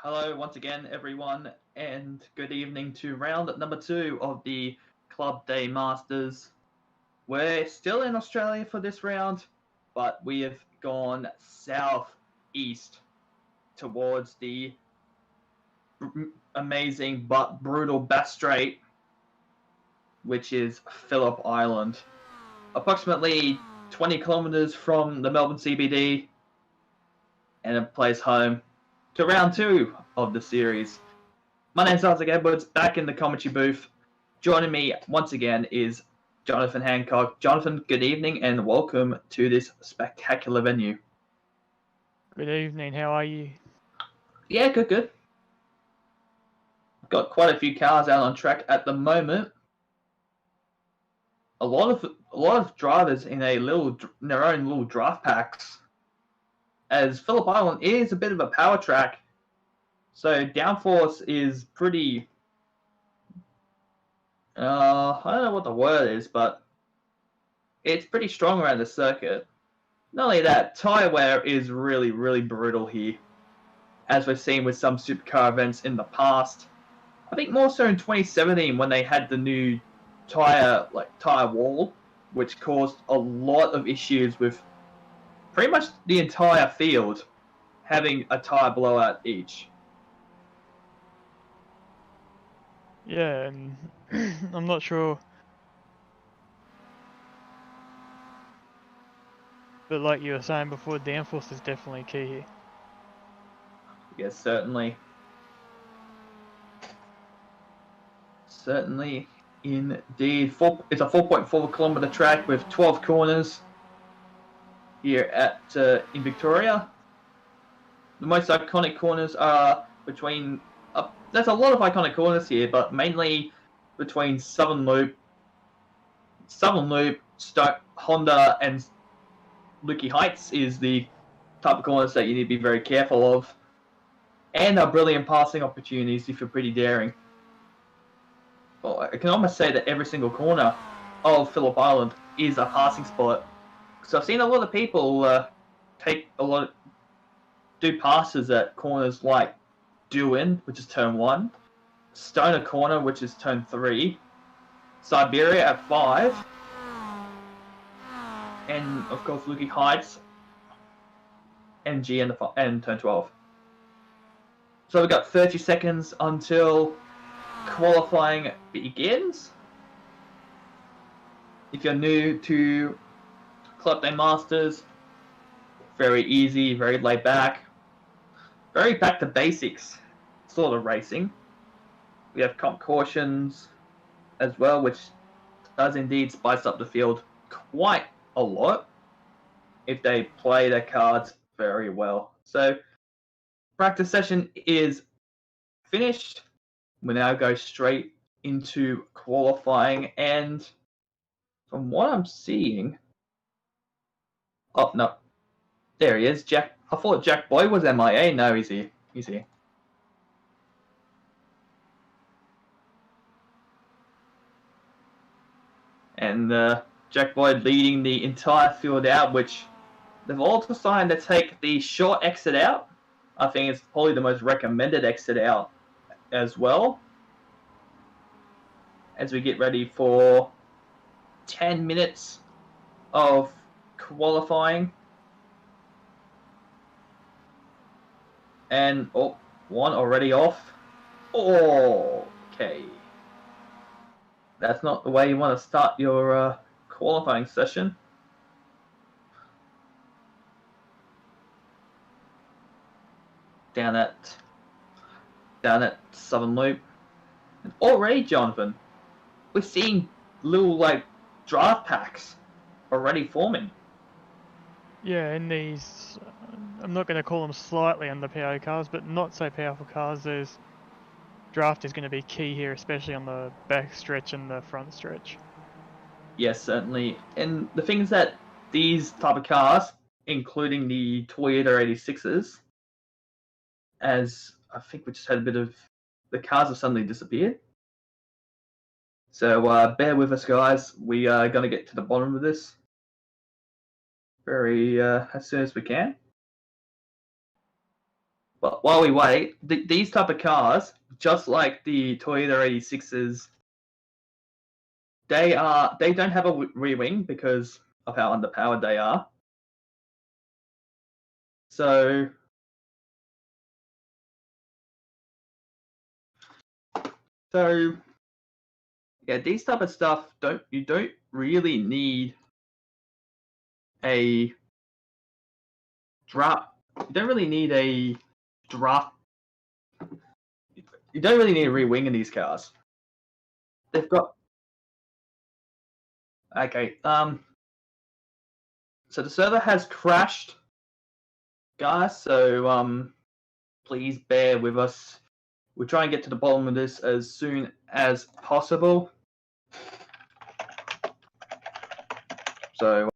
Hello once again, everyone, and good evening to round number two of the Club Day Masters. We're still in Australia for this round, but we have gone southeast towards the amazing but brutal Bass Strait, which is Phillip Island. Approximately 20 kilometers from the Melbourne CBD, and it plays home to round two of the series. My name's Isaac Edwards, back in the commentary booth. Joining me once again is Jonathan Hancock. Jonathan, good evening and welcome to this spectacular venue. Good evening, how are you? Yeah, good. Got quite a few cars out on track at the moment. A lot of drivers in their own little draft packs, as Phillip Island is a bit of a power track. So downforce is pretty, I don't know what the word is, but it's pretty strong around the circuit. Not only that, tyre wear is really brutal here, as we've seen with some supercar events in the past. I think more so in 2017 when they had the new tyre wall, which caused a lot of issues with pretty much the entire field having a tyre blowout each. Yeah, and I'm not sure, but like you were saying before, downforce is definitely key here. Yes, certainly. Certainly, indeed. It's a 4.4 kilometre track with 12 corners here in Victoria. The most iconic corners are between... there's a lot of iconic corners here, but mainly between Southern Loop, Honda, and Lukey Heights is the type of corners that you need to be very careful of. And are brilliant passing opportunities if you're pretty daring. Well, I can almost say that every single corner of Phillip Island is a passing spot. So I've seen a lot of people do passes at corners like Dewin, which is turn 1, Stoner Corner, which is turn 3, Siberia at 5, and of course Lukey Heights, NG and turn 12. So we've got 30 seconds until qualifying begins. If you're new to Club Day Masters, very easy, very laid back, very back to basics sort of racing. We have comp cautions as well, which does indeed spice up the field quite a lot if they play their cards very well. So practice session is finished. We now go straight into qualifying, and from what I'm seeing, oh no, there he is. Jack. I thought Jack Boy was MIA. No, he's here. He's here. And Jack Boyd leading the entire field out, which they've all decided to take the short exit out. I think it's probably the most recommended exit out as well, as we get ready for 10 minutes of qualifying. And, oh, one already off. Okay. That's not the way you want to start your qualifying session. Down at Southern Loop. And already, Jonathan, we're seeing little draft packs already forming. Yeah, and these, I'm not going to call them slightly underpowered cars, but not so powerful cars. There's draft is going to be key here, especially on the back stretch and the front stretch. Yes, certainly. And the thing is that these type of cars, including the Toyota 86s, as I think we just had a bit of... the cars have suddenly disappeared. So bear with us, guys. We are going to get to the bottom of this very as soon as we can. But while we wait, these type of cars, just like the Toyota 86s, they don't have a rear wing because of how underpowered they are. So yeah, these type of stuff you don't really need a draft. You don't really need a draft. You don't really need a rear wing in these cars. They've got okay. So the server has crashed, guys. So please bear with us. We'll try and get to the bottom of this as soon as possible. So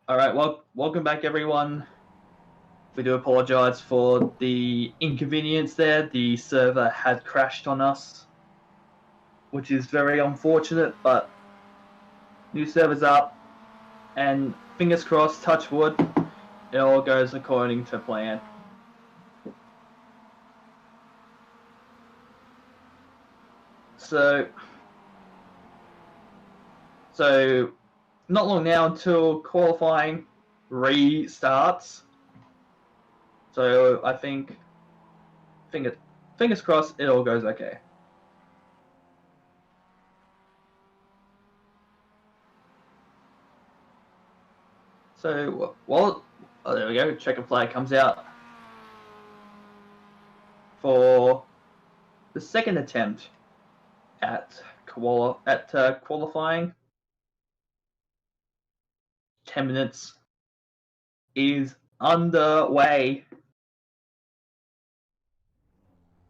Alright, well, welcome back everyone. We do apologise for the inconvenience there. The server had crashed on us, which is very unfortunate, but new server's up, and fingers crossed, touch wood, it all goes according to plan. So not long now until qualifying restarts. So I think, fingers crossed, it all goes okay. So, well, oh, there we go. Checkered flag comes out for the second attempt at qualifying. 10 minutes is underway.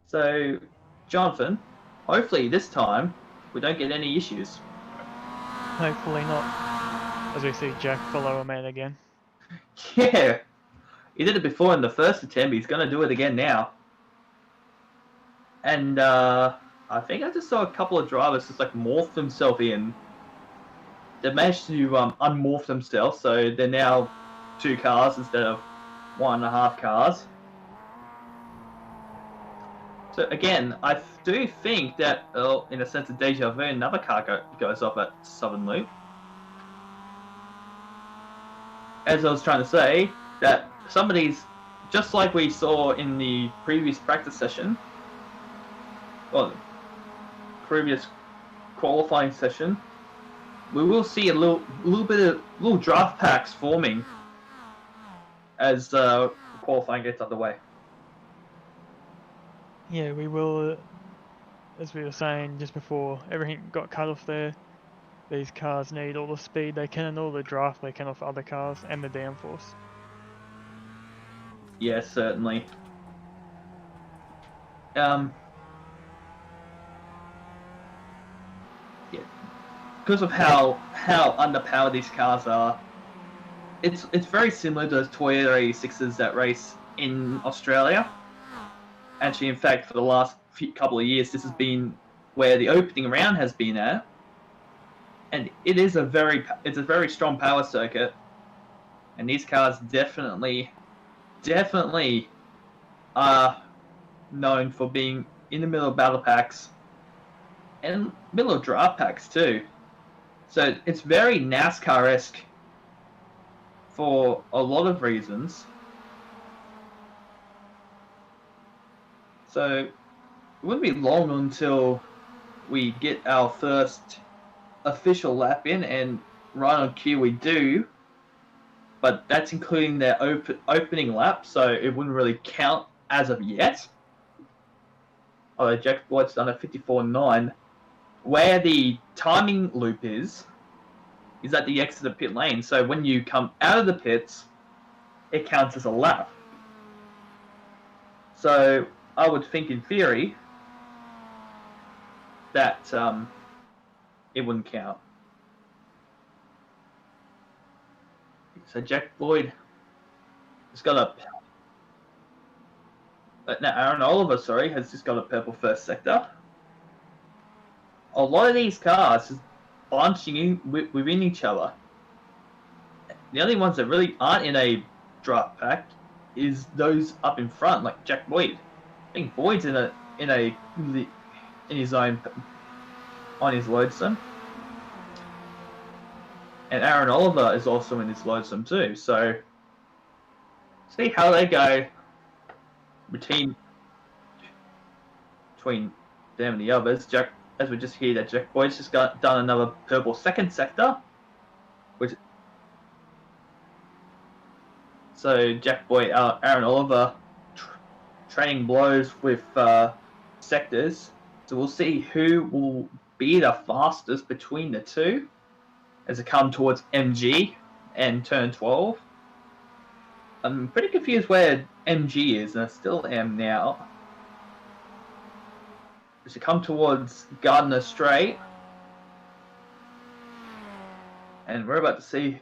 So, Jonathan, hopefully this time we don't get any issues. Hopefully not, as we see Jack follow a man again. Yeah, he did it before in the first attempt. He's going to do it again now. And I think I just saw a couple of drivers just like morph themselves in. They managed to unmorph themselves, so they're now 2 cars instead of 1.5 cars. So again, I do think that, in a sense of deja vu, another car goes off at Southern Loop. As I was trying to say, that somebody's, just like we saw in the previous practice session, or previous qualifying session, we will see a little draft packs forming as qualifying gets underway. Yeah, we will, as we were saying just before, everything got cut off there. These cars need all the speed they can and all the draft they can off other cars and the downforce. Yes, certainly. Yeah, because of how underpowered these cars are, it's very similar to those Toyota 86s that race in Australia. Actually, in fact, for the last couple of years, this has been where the opening round has been at, and it's a very strong power circuit, and these cars definitely are known for being in the middle of battle packs and middle of draft packs too. So it's very NASCAR-esque for a lot of reasons. So it wouldn't be long until we get our first official lap in, and right on cue we do. But that's including their opening lap, so it wouldn't really count as of yet. Although Jack Boyd's done a 54.9. Where the timing loop is at the exit of pit lane. So when you come out of the pits, it counts as a lap. So I would think, in theory, that it wouldn't count. So Jack Boyd has got Aaron Oliver, has just got a purple first sector. A lot of these cars is bunching in within each other. The only ones that really aren't in a draft pack is those up in front, like Jack Boyd. I think Boyd's in his own on his loadsome, and Aaron Oliver is also in his loadsome too. So see how they go between them and the others. As we just hear that Jack Boyd's just done another purple second sector, so Jack Boyd, Aaron Oliver, trading blows with sectors. So we'll see who will be the fastest between the two as it comes towards MG and turn 12. I'm pretty confused where MG is, and I still am now. As you come towards Gardner Strait, and we're about to see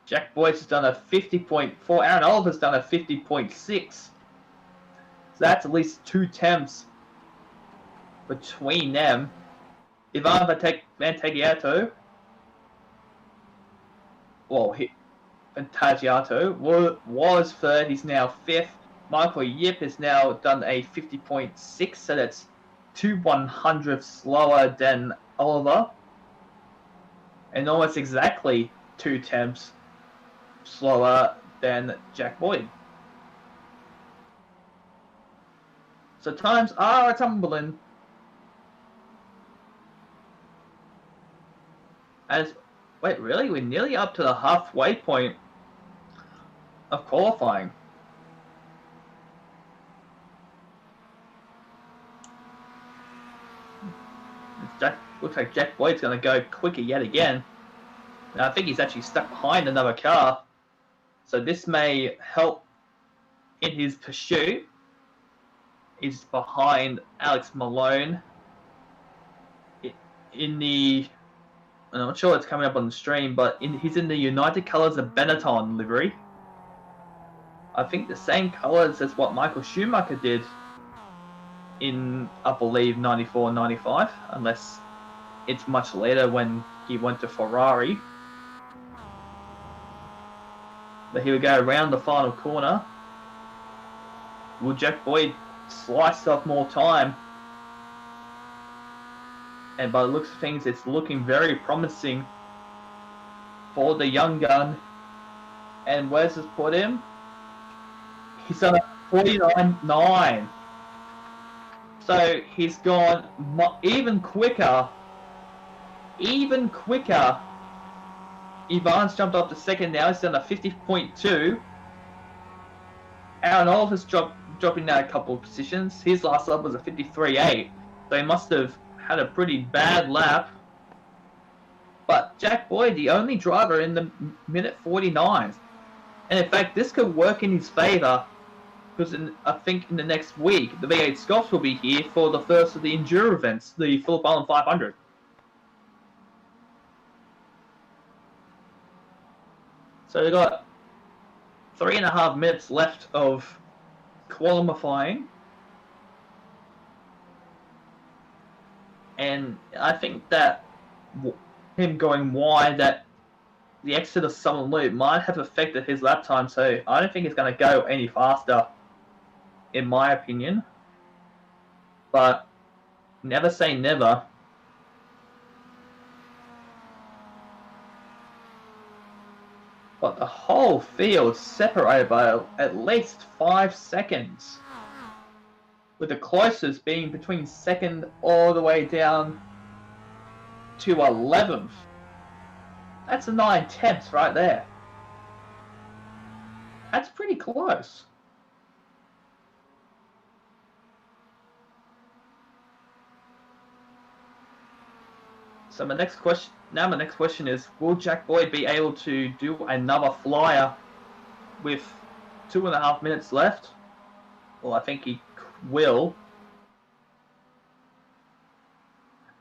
Jack Boyce has done a 50.4. Aaron Oliver's done a 50.6. So that's at least 2 temps between them. Ivan Vantagiato, Vantagiato was third. He's now fifth. Michael Yip has now done a 50.6, so that's 2/100ths slower than Oliver, and almost exactly 2 temps slower than Jack Boyd. So times are tumbling. Wait, really? We're nearly up to the halfway point of qualifying. Looks like Jack Boyd's going to go quicker yet again. And I think he's actually stuck behind another car. So this may help in his pursuit. He's behind Alex Malone in the... I'm not sure it's coming up on the stream, but he's in the United Colors of Benetton livery. I think the same colors as what Michael Schumacher did in, I believe, 94 and 95, unless it's much later when he went to Ferrari. But here we go, around the final corner. Will Jack Boyd slice off more time? And by the looks of things, it's looking very promising for the young gun. And where's this put him? He's done a 49.9. So he's gone even quicker. Even quicker. Ivan's jumped up to second now. He's done a 50.2. Aaron Oliver's dropping down a couple of positions. His last lap was a 53.8. So he must have had a pretty bad lap. But Jack Boyd, the only driver in the minute 49. And in fact, this could work in his favour, because I think in the next week, the V8 Scots will be here for the first of the Enduro events, the Phillip Island 500. So they've got 3.5 minutes left of qualifying. And I think that him going wide, that the exit of Southern Loop might have affected his lap time, so I don't think it's going to go any faster, in my opinion. But never say never. But the whole field separated by at least 5 seconds, with the closest being between second all the way down to 11th. That's a 9/10 right there. That's pretty close. So my next question is, will Jack Boyd be able to do another flyer with 2.5 minutes left? Well, I think he will,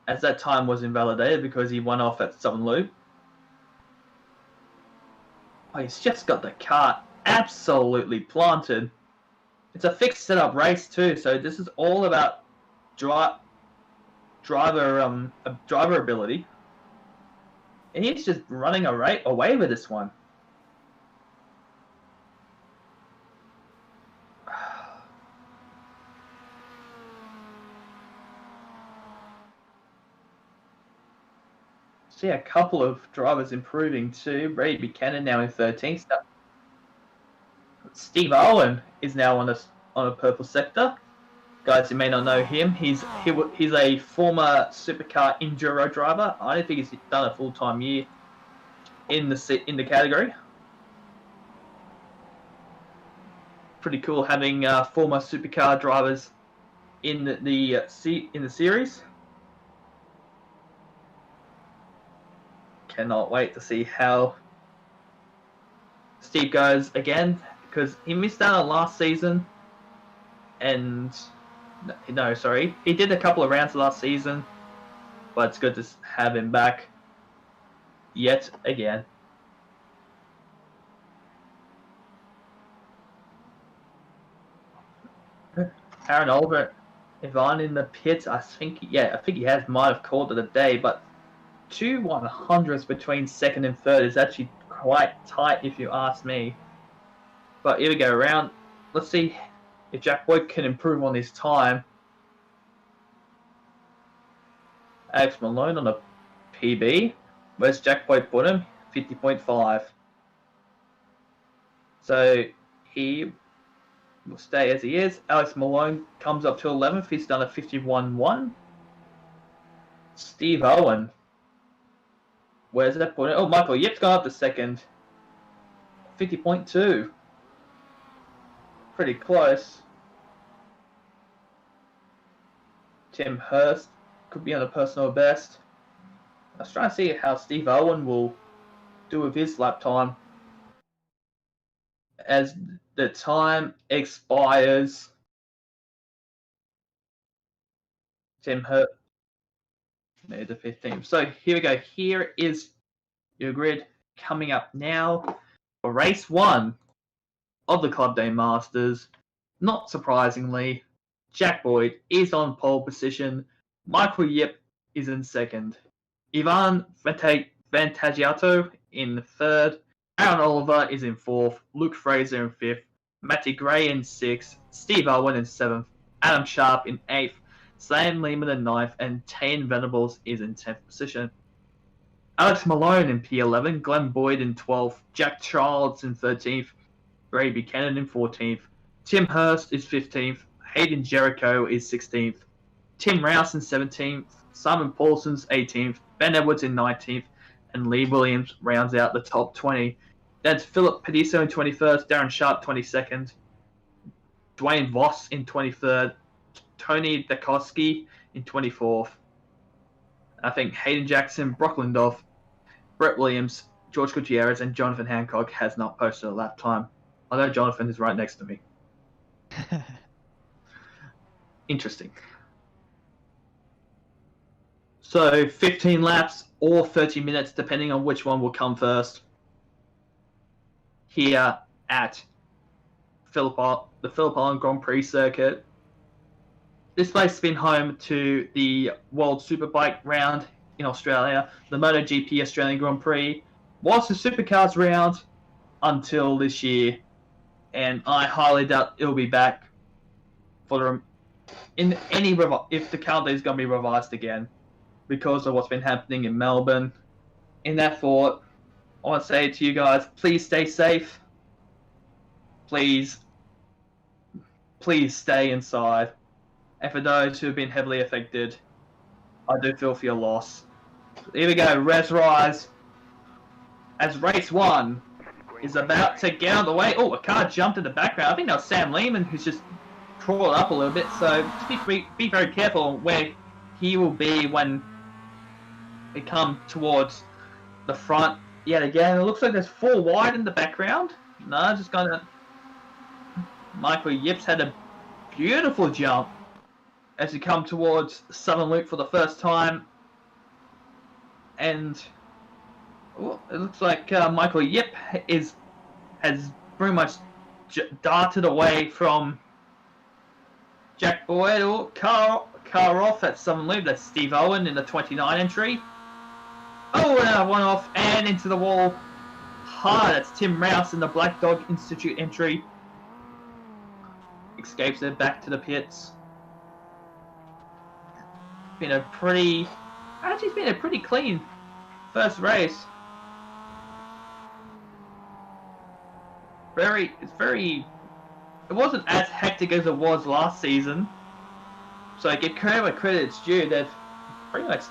as that time was invalidated because he went off at Southern Loop. Oh, he's just got the car absolutely planted. It's a fixed setup race too, so this is all about driver ability. And he's just running away with this one. See a couple of drivers improving too. Brady Buchanan now in 13th. Steve Owen is now on a purple sector. Guys who may not know him, he's a former supercar enduro driver. I don't think he's done a full-time year in the category. Pretty cool having former supercar drivers in the series. Cannot wait to see how Steve goes again, because he missed out on last season, and no, sorry, he did a couple of rounds last season, but it's good to have him back yet again. Aaron Oliver, Ivan in the pits. I think he might have called it a day, but 2/100ths between second and third is actually quite tight if you ask me. But here we go around. Let's see if Jack Boyd can improve on his time. Alex Malone on a PB. Where's Jack Boyd put him? 50.5. So he will stay as he is. Alex Malone comes up to 11th. He's done a 51.1. Steve Owen. Where's that put him? Oh, Michael Yip's gone up to second. 50.2. Pretty close. Tim Hurst could be on a personal best. I was trying to see how Steve Owen will do with his lap time as the time expires. Tim Hurst made the 15th. So here we go. Here is your grid coming up now for race 1 of the Club Day Masters. Not surprisingly, Jack Boyd is on pole position. Michael Yip is in second. Ivan Vantagiato in third. Aaron Oliver is in fourth. Luke Fraser in fifth. Matty Gray in sixth. Steve Owen in seventh. Adam Sharp in eighth. Sam Lehman in ninth. And Tane Venables is in 10th position. Alex Malone in P11. Glenn Boyd in 12th. Jack Childs in 13th. Ray Buchanan in 14th. Tim Hurst is 15th. Hayden Jericho is 16th. Tim Rouse in 17th. Simon Paulson's 18th. Ben Edwards in 19th. And Lee Williams rounds out the top 20. That's Philip Pediso in 21st. Darren Sharp 22nd. Dwayne Voss in 23rd. Tony Dakoski in 24th. I think Hayden Jackson, Brock Lindoff, Brett Williams, George Gutierrez, and Jonathan Hancock has not posted a lap time. I know Jonathan is right next to me. Interesting. So 15 laps or 30 minutes, depending on which one will come first. Here at the Phillip Island Grand Prix circuit. This place has been home to the World Superbike round in Australia, the MotoGP Australian Grand Prix, was the Supercars round until this year, and I highly doubt it'll be back for if the calendar is going to be revised again because of what's been happening in Melbourne. In that thought, I want to say to you guys, please stay safe. Please stay inside. And for those who have been heavily affected, I do feel for your loss. Here we go, Res Rise. As race 1 is about to get on the way. Oh, a car jumped in the background. I think that was Sam Lehman who's just crawled up a little bit. So just be very careful where he will be when we come towards the front yet again. It looks like there's 4 wide in the background. No, just gonna... Michael Yips had a beautiful jump as we come towards Southern Loop for the first time. And it looks like Michael Yip has pretty much darted away from Jack Boyd. Oh, car off at Southern Loop. That's Steve Owen in the 29 entry. Oh, and one off and into the wall. That's Tim Rouse in the Black Dog Institute entry. Escapes it back to the pits. It's been a pretty clean first race. It wasn't as hectic as it was last season. So I give credit where credit's due. They've pretty much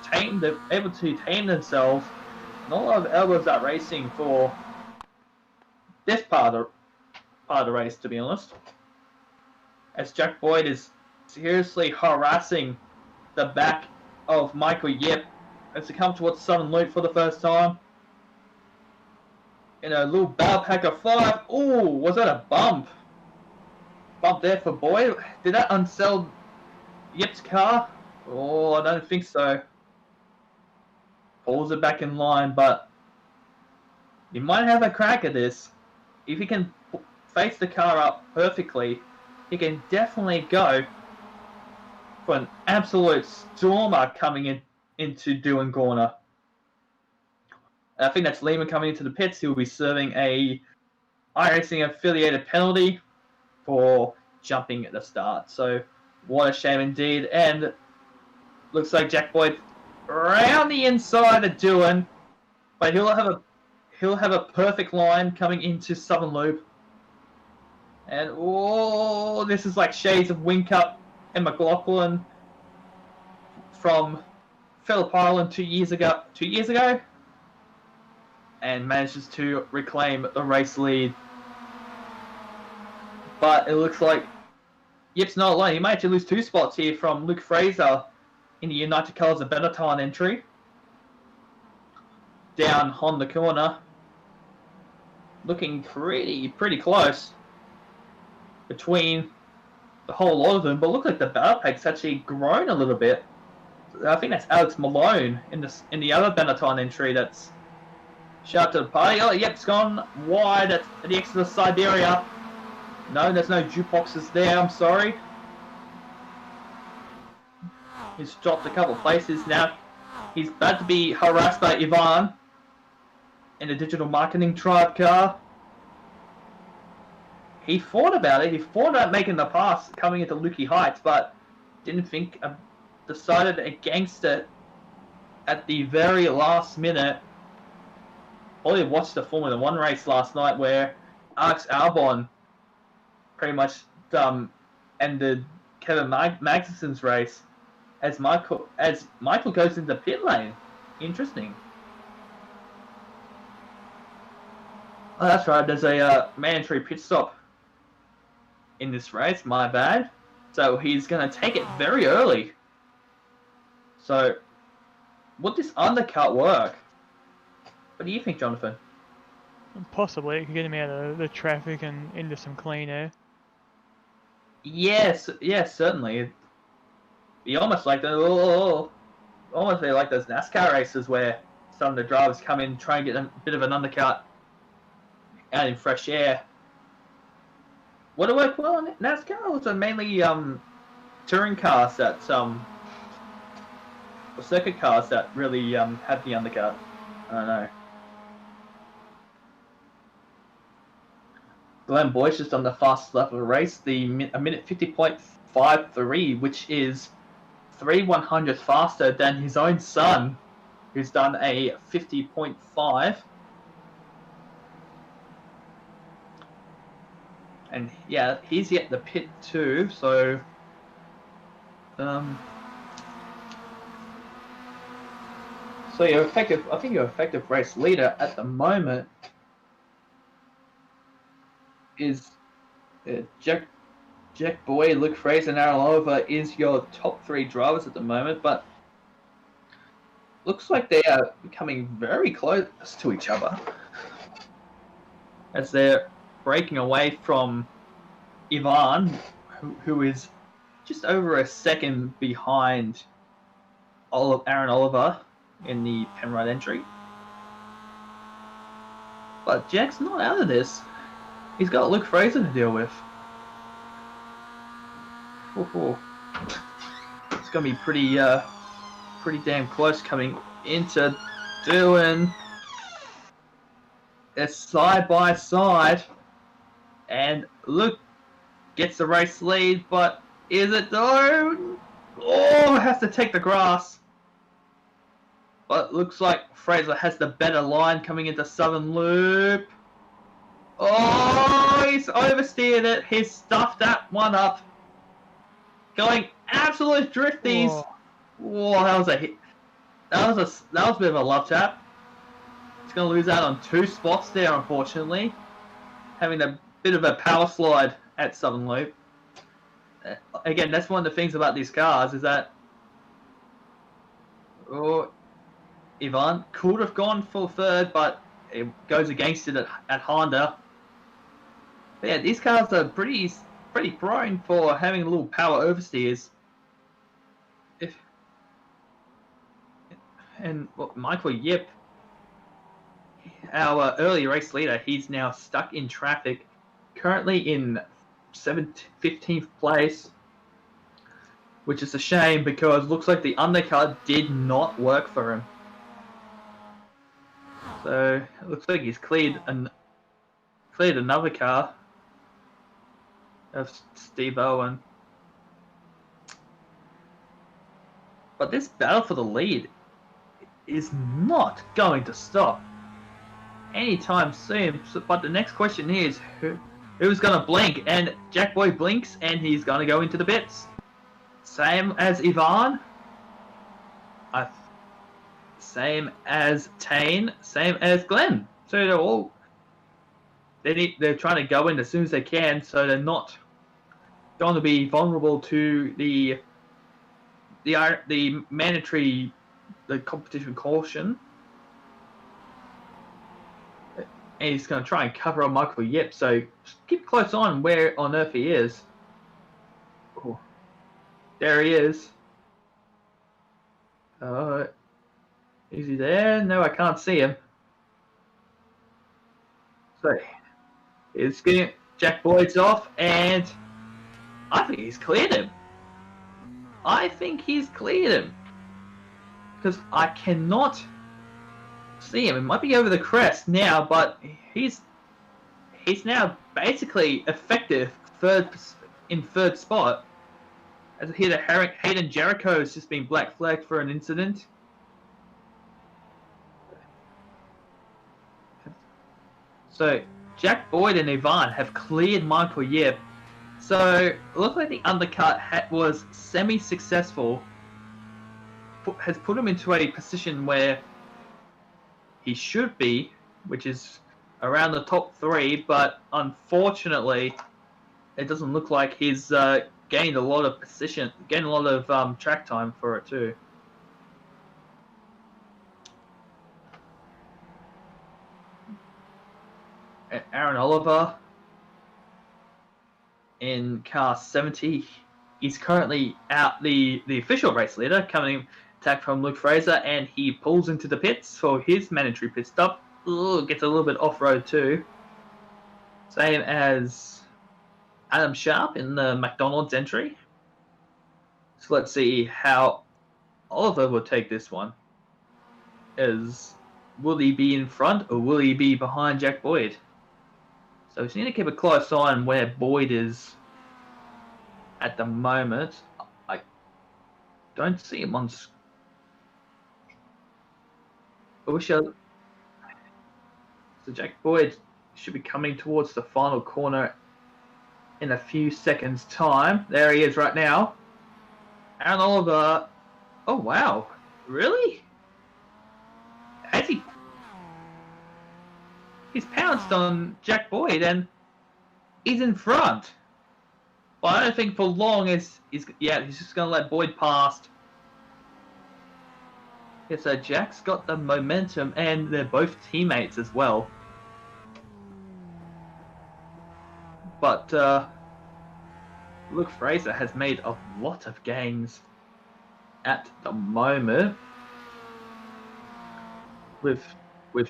able to tame themselves. Not a lot of elbows out racing for this part of the race, to be honest. As Jack Boyd is seriously harassing the back of Michael Yip as they come towards Southern Loop for the first time. In a little barrel pack of 5. Ooh, was that a bump? Bump there for Boyd. Did that unsell Yip's car? Oh, I don't think so. Pulls it back in line, but he might have a crack at this. If he can face the car up perfectly, he can definitely go for an absolute stormer coming into Doohan corner. I think that's Lehman coming into the pits. He'll be serving a iRacing affiliated penalty for jumping at the start. So what a shame indeed. And looks like Jack Boyd around the inside of Doohan, but he'll have a perfect line coming into Southern Loop. And oh, this is like shades of Whincup and McLaughlin from Phillip Island 2 years ago, and manages to reclaim the race lead. But it looks like Yip's not alone. He might actually lose 2 spots here from Luke Fraser in the United Colours of Benetton entry. Down on the corner. Looking pretty close between the whole lot of them. But look like the battle pack's actually grown a little bit. I think that's Alex Malone in the other Benetton entry that's shout to the party. Oh, yep, it's gone wide at the exit of Siberia. No, there's no jukeboxes there, I'm sorry. He's dropped a couple of places now. He's about to be harassed by Ivan in a digital marketing tribe car. He thought about it. He thought about making the pass coming into Lukey Heights, but didn't think, decided against it at the very last minute. Only watched the Formula 1 race last night where Alex Albon pretty much ended Kevin Magnussen's race as Michael goes into pit lane. Interesting. Oh, that's right. There's a mandatory pit stop in this race. My bad. So he's going to take it very early. So, would this undercut work? What do you think, Jonathan? Possibly. It could get him out of the traffic and into some clean air. Yes, certainly. It'd be almost like those NASCAR races where some of the drivers come in, try and get a bit of an undercut out in fresh air. Would it work well in NASCAR? Or was it mainly touring cars that or circuit cars that really have the undercut? I don't know. Glenn Boyce just on the fastest lap of the race, a minute 50.53, which is 3/100th faster than his own son, who's done a 50.5. And yeah, he's yet the pit too, so so your effective, I think your effective race leader at the moment is Jack Boyd, Luke Fraser, and Aaron Oliver is your top 3 drivers at the moment, but looks like they are becoming very close to each other as they're breaking away from Ivan, who is just over a second behind Aaron Oliver in the Penrite entry. But Jack's not out of this. He's got Luke Fraser to deal with. Ooh. It's gonna be pretty damn close coming into Doohan. It's side by side, and Luke gets the race lead, but is it though? Oh, has to take the grass. But looks like Fraser has the better line coming into Southern Loop. Oh, he's oversteered it. He's stuffed that one up. Going absolute drifties. Whoa, that was a hit. That was a bit of a love tap. He's going to lose out on 2 spots there, unfortunately. Having a bit of a power slide at Southern Loop. Again, that's one of the things about these cars is that Ivan could have gone for 3rd, but it goes against it at Honda. But yeah, these cars are pretty prone for having a little power oversteers. Michael Yip, our early race leader, he's now stuck in traffic, currently in 15th place. which is a shame because it looks like the undercut did not work for him. So it looks like he's cleared another car of Steve Owen. But this battle for the lead is not going to stop anytime soon. But the next question is, who's going to blink? And Jack Boyd blinks, and he's going to go into the pits. Same as Ivan. Same as Tane. Same as Glenn. So they're trying to go in as soon as they can, so they're not going to be vulnerable to the mandatory competition caution. And he's going to try and cover on Michael Yip, so keep close on where on earth he is. Ooh. There he is. Is he there? No, I can't see him. So it's getting Jack Boyd's off, and I think he's cleared him. Because I cannot see him. It might be over the crest now, but he's now basically effective in third spot. As I hear that Hayden Jericho has just been black flagged for an incident. So Jack Boyd and Ivan have cleared Michael Yip. So it looks like the undercut was semi-successful. Has put him into a position where he should be, which is around the top 3. But unfortunately, it doesn't look like he's gained a lot of track time for it too. Aaron Oliver in car 70. He's currently out the official race leader, coming attack from Luke Fraser, and he pulls into the pits for his mandatory pit stop. Ooh, gets a little bit off-road too. Same as Adam Sharp in the McDonald's entry. So let's see how Oliver will take this one. Will he be in front or will he be behind Jack Boyd? So we just need to keep a close eye on where Boyd is at the moment. I don't see him on. So Jack Boyd should be coming towards the final corner in a few seconds' time. There he is right now. Aaron Oliver. Oh wow, really? Has he? He's pounced on Jack Boyd and he's in front. Well, I don't think for long he's just going to let Boyd past. Yeah, so Jack's got the momentum and they're both teammates as well. But Luke Fraser has made a lot of gains at the moment. With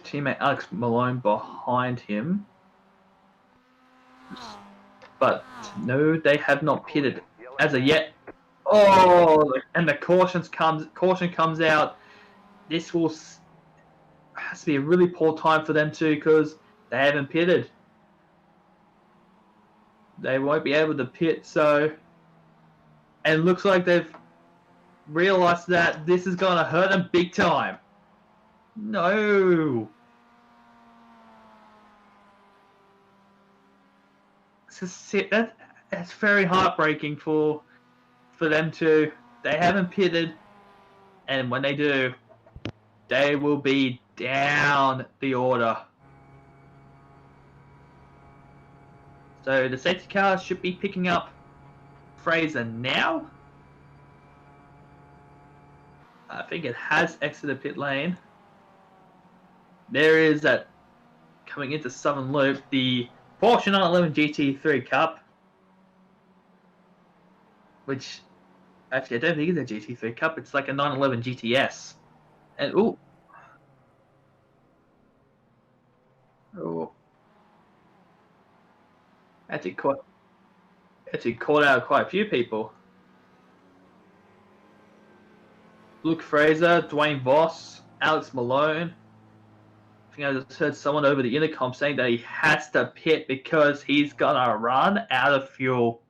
teammate Alex Malone behind him. But no, they have not pitted as of yet. Oh, and the caution comes out. This has to be a really poor time for them too, because they haven't pitted. They won't be able to pit, so... And it looks like they've realised that this is going to hurt them big time. No. That's very heartbreaking for them too. They haven't pitted, and when they do, they will be down the order. So the safety car should be picking up Fraser now. I think it has exited pit lane. There is that coming into Southern Loop, the Porsche 911 GT3 Cup, which actually I don't think it's a GT3 Cup. It's like a 911 GTS, and oh, actually caught out quite a few people. Luke Fraser, Dwayne Voss, Alex Malone. I think I just heard someone over the intercom saying that he has to pit because he's gonna run out of fuel.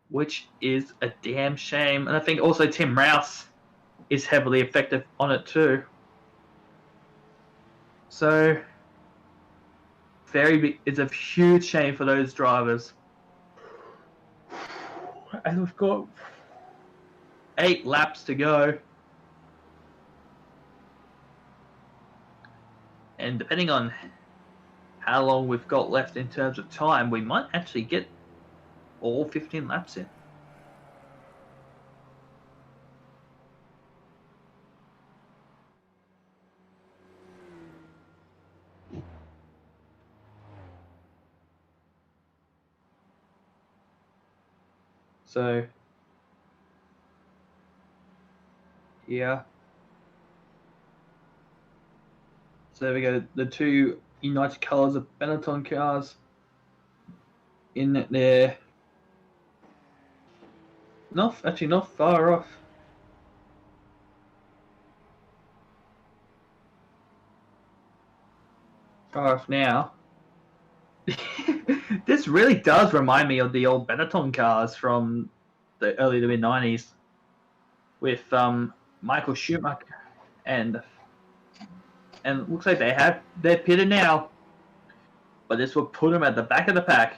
Which is a damn shame. And I think also Tim Rouse is heavily affected on it too. So, it's a huge shame for those drivers. And we've got 8 laps to go. And depending on how long we've got left in terms of time, we might actually get all 15 laps in. So, yeah. So there we go. The 2 United Colors of Benetton cars in there. Actually not far off. Far off now. This really does remind me of the old Benetton cars from the early to mid 90s with Michael Schumacher and looks like they're pitted now, but this will put them at the back of the pack.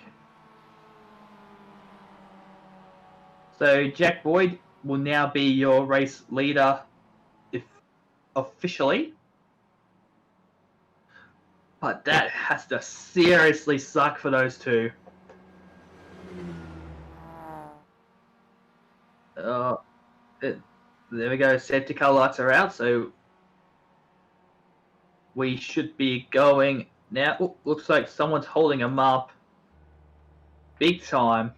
So Jack Boyd will now be your race leader, if officially. But that has to seriously suck for those 2. There we go. Safety car lights are out, so we should be going now. Ooh, looks like someone's holding them up big time.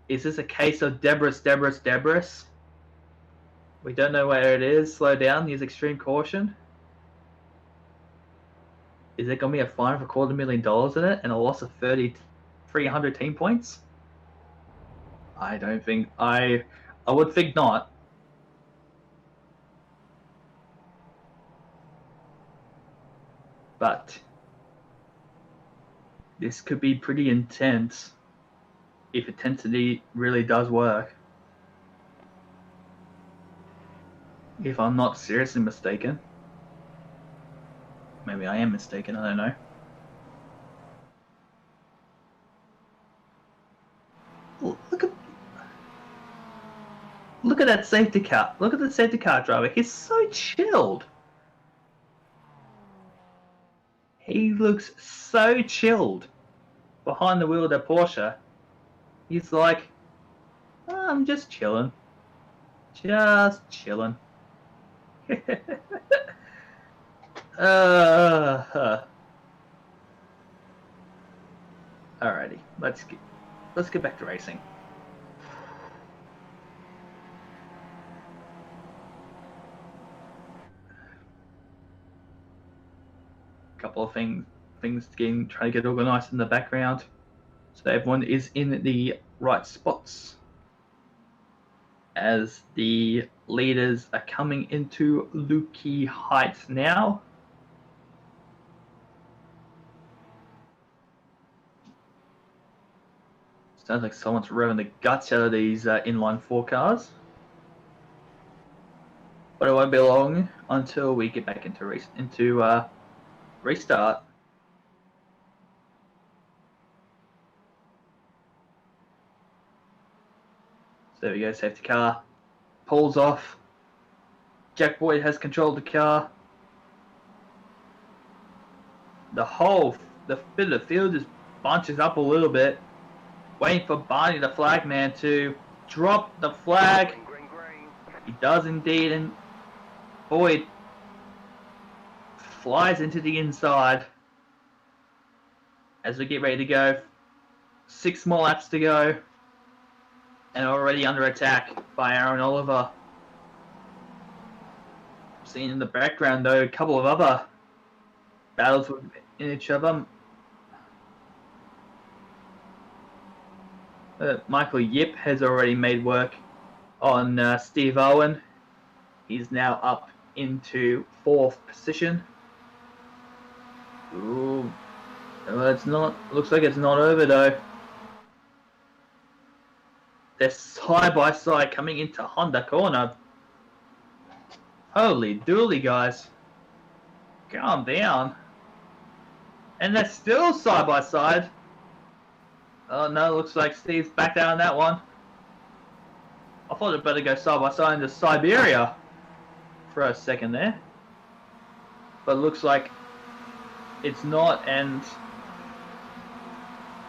Is this a case of Debris? We don't know where it is. Slow down. Use extreme caution. Is there going to be a fine for $250,000 in it and a loss of 300 team points? I don't think... I would think not. But this could be pretty intense if intensity really does work. If I'm not seriously mistaken. Maybe I am mistaken, I don't know. Look at that safety car. Look at the safety car driver. He's so chilled. He looks so chilled behind the wheel of the Porsche. He's like, oh, I'm just chilling. Just chilling. Alrighty, let's get back to racing. Couple of things trying to get organized in the background, so everyone is in the right spots as the leaders are coming into Lukey Heights now. Sounds like someone's revving the guts out of these inline 4 cars. But it won't be long until we get back into restart. So there we go, safety car pulls off. Jack Boyd has control of the car. The bit of the field just bunches up a little bit, waiting for Barney the flagman to drop the flag. He does indeed, and Boyd flies into the inside as we get ready to go. 6 more laps to go, and already under attack by Aaron Oliver. Seen in the background though a couple of other battles in each other. Michael Yip has already made work on Steve Owen. He's now up into 4th position. Ooh, well, it's not. Looks like it's not over though. They're side by side coming into Honda corner. Holy dooly, guys! Calm down. And they're still side by side. Oh no, looks like Steve's back down on that one. I thought I'd better go side by side into Siberia for a second there. But looks like it's not, and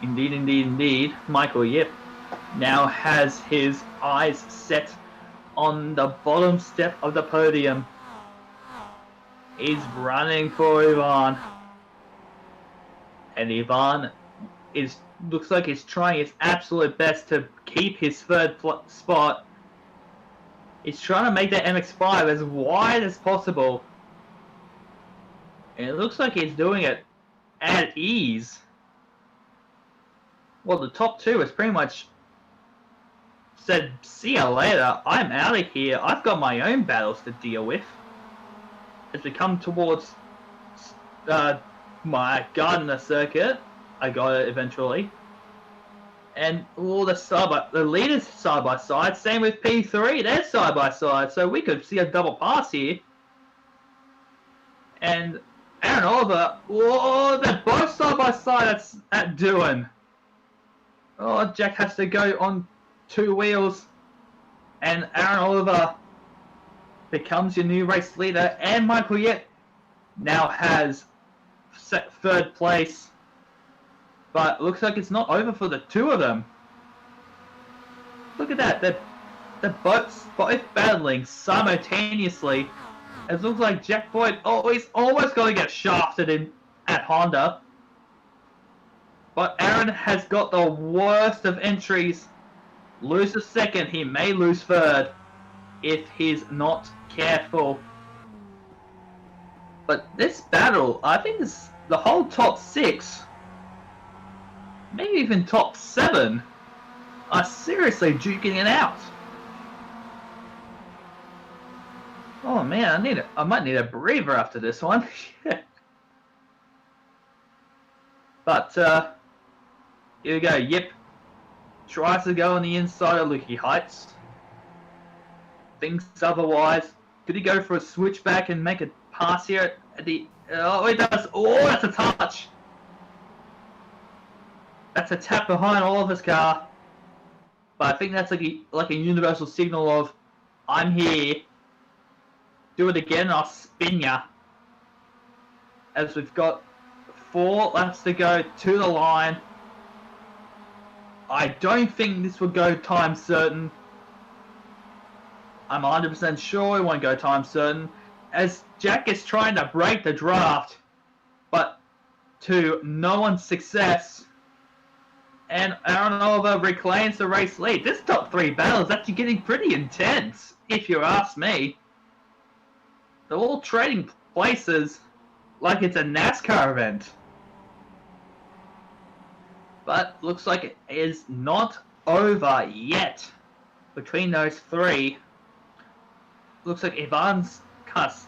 indeed, Michael Yip now has his eyes set on the bottom step of the podium. He's running for Ivan. And Ivan looks like he's trying his absolute best to keep his 3rd spot. He's trying to make that MX-5 as wide as possible. And it looks like he's doing it at ease. Well, the top 2 is pretty much said, see ya later, I'm out of here, I've got my own battles to deal with. As we come towards my Gardner circuit, I got it eventually. And all the leaders side by side, same with P3, they're side by side, so we could see a double pass here. And Aaron Oliver, whoa, they're both side by side at doing. Oh, Jack has to go on 2 wheels, and Aaron Oliver becomes your new race leader, and Michael Yip now has 3rd place. But it looks like it's not over for the 2 of them. Look at that, they're both battling simultaneously. It looks like Jack Boyd, he's almost going to get shafted at Honda. But Aaron has got the worst of entries. Loses 2nd, he may lose 3rd if he's not careful. But this battle, I think the whole top 6, maybe even top 7, are seriously duking it out. Oh man, I might need a breather after this one. But here we go. Yip tries to go on the inside of Lucky Heights. Thinks otherwise. Could he go for a switchback and make a pass here at the? Oh, he does. Oh, that's a touch. That's a tap behind Oliver's car. But I think that's like a universal signal of, I'm here. Do it again, I'll spin ya. As we've got 4 laps to go to the line. I don't think this will go time certain. I'm 100% sure it won't go time certain. As Jack is trying to break the draft, but to no one's success. And Aaron Oliver reclaims the race lead. This top 3 battle is actually getting pretty intense, if you ask me. They're all trading places like it's a NASCAR event. But looks like it is not over yet between those 3. Looks like Ivan's cuss.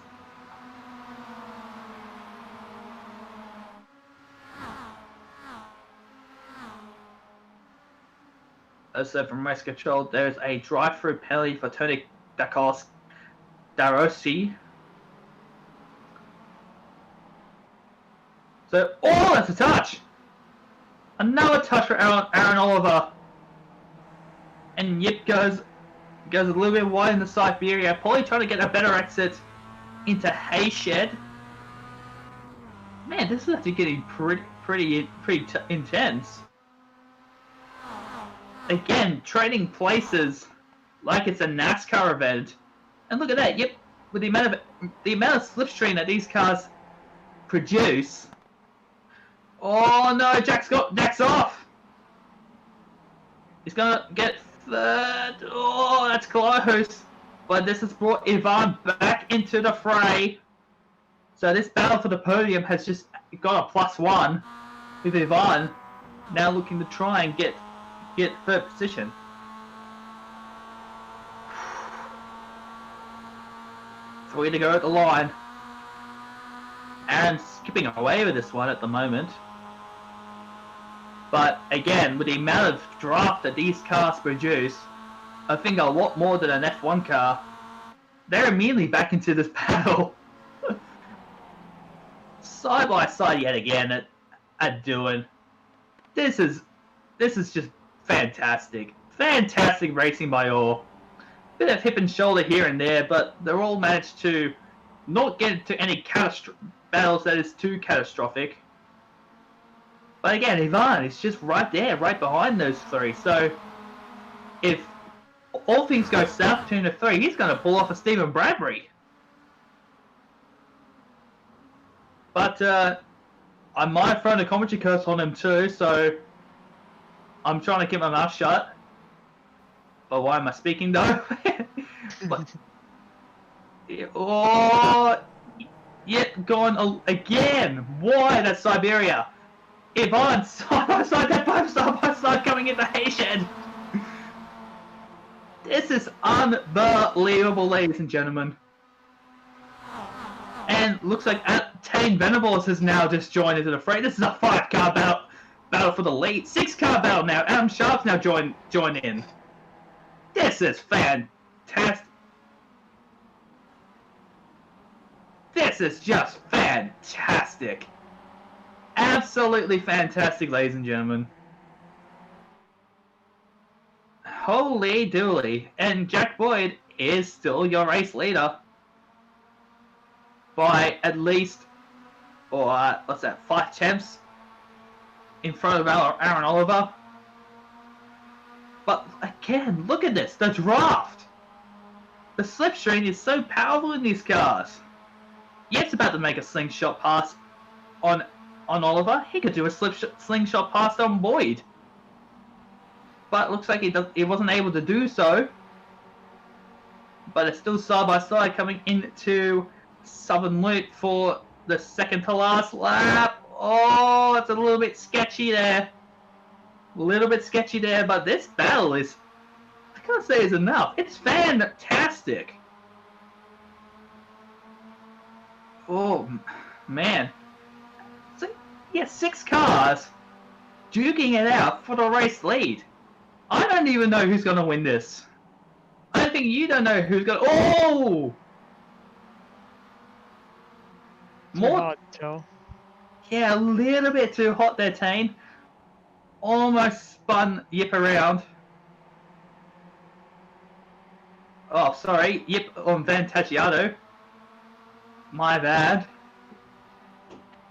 Also from race control, there's a drive-through penalty for Tony Darossi. So, oh, that's a touch! Another touch for Aaron Oliver. And Yip goes a little bit wide in the Siberia, probably trying to get a better exit into Hayshed. Man, this is actually getting pretty intense. Again, trading places like it's a NASCAR event. And look at that, Yip, with the amount of slipstream that these cars produce. Oh no, Jack's off. He's gonna get 3rd. Oh, that's close. But this has brought Ivan back into the fray. So this battle for the podium has just got a +1 with Ivan now looking to try and get get third position. Three to go at the line. And skipping away with this one at the moment. But again, with the amount of draft that these cars produce, I think a lot more than an F1 car, they're immediately back into this battle. Side by side yet again at doing. This is just fantastic. Fantastic racing by all. Bit of hip and shoulder here and there, but they're all managed to not get into any battles that is too catastrophic. But again, Ivan is just right there, right behind those three. So if all things go south between the three, he's going to pull off a Stephen Bradbury. But I might have thrown a commentary curse on him too, so I'm trying to keep my mouth shut. But why am I speaking though? But, oh, yet gone again. Why that Siberia? Ivan side by side, they're both side by side coming in the hay-shed. This is unbelievable, ladies and gentlemen. And looks like Tane Venables has now just joined into the fray. This is a 5-car battle for the lead. 6-car battle now. Adam Sharp's now join in. This is fantastic. This is just fantastic. Absolutely fantastic, ladies and gentlemen. Holy dooly. And Jack Boyd is still your race leader. By at least, what's that, 5 tenths in front of Aaron Oliver. But again, look at this, the draft. The slipstream is so powerful in these cars. Yet's about to make a slingshot pass on Oliver. He could do a slingshot pass on Boyd. But it looks like he wasn't able to do so. But it's still side by side coming into Southern Loop for the second to last lap. Oh, it's a little bit sketchy there. A little bit sketchy there, but this battle is, I can't say it's enough. It's fantastic. Oh, man. So, yeah, 6 cars duking it out for the race lead. I don't even know who's going to win this. I think you don't know who's going to... Oh! More hard to tell. Yeah, a little bit too hot there, Tane. Almost spun Yip around. Oh, sorry. Yip on Van Tacciato. My bad.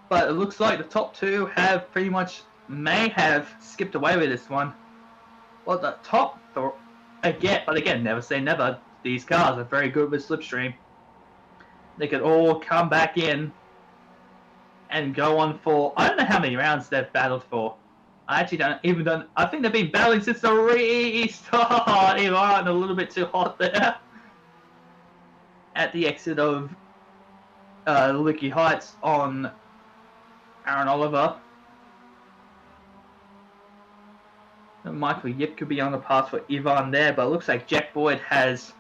But it looks like the top 2 have pretty much, may have skipped away with this one. Well, the top, again, never say never. These cars are very good with slipstream. They could all come back in and go on for, I don't know how many rounds they've battled for. I actually don't, I think they've been battling since the restart. Iran a little bit too hot there. At the exit of Lucky Heights on Aaron Oliver. And Michael Yip could be on the pass for Ivan there, but it looks like Jack Boyd has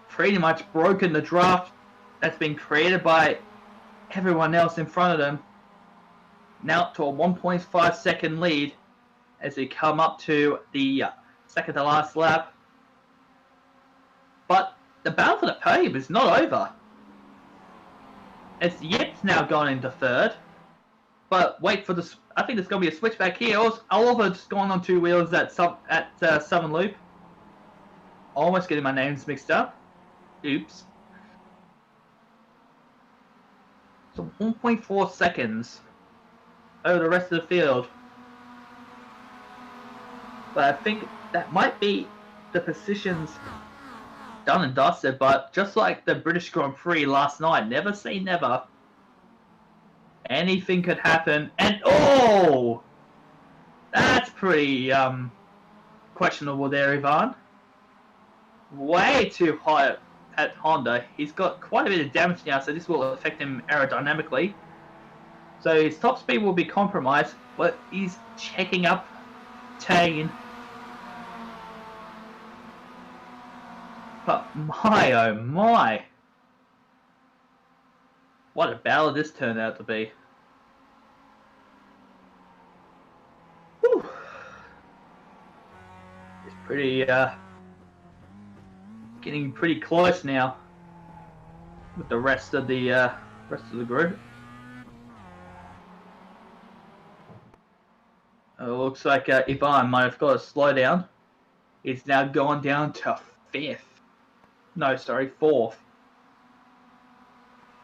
pretty much broken the draft that's been created by everyone else in front of them. Now to a 1.5 second lead as they come up to the second to last lap. But the battle for the podium is not over. As Yip's now gone into third. But wait for this. I think there's going to be a switchback here. Oliver just gone on 2 wheels at Southern Loop. Almost getting my names mixed up. Oops. So 1.4 seconds over the rest of the field. But I think that might be the positions done and dusted. But just like the British Grand Prix last night, never say never. Anything could happen. And oh! That's pretty questionable there, Ivan. Way too high at Honda. He's got quite a bit of damage now, so this will affect him aerodynamically. So his top speed will be compromised, but he's checking up Tane My oh my! What a battle this turned out to be. Whew. It's pretty, getting pretty close now with the rest of the group. It looks like Ivan might have got a slowdown. It's now gone down to 5th. No, sorry, 4th.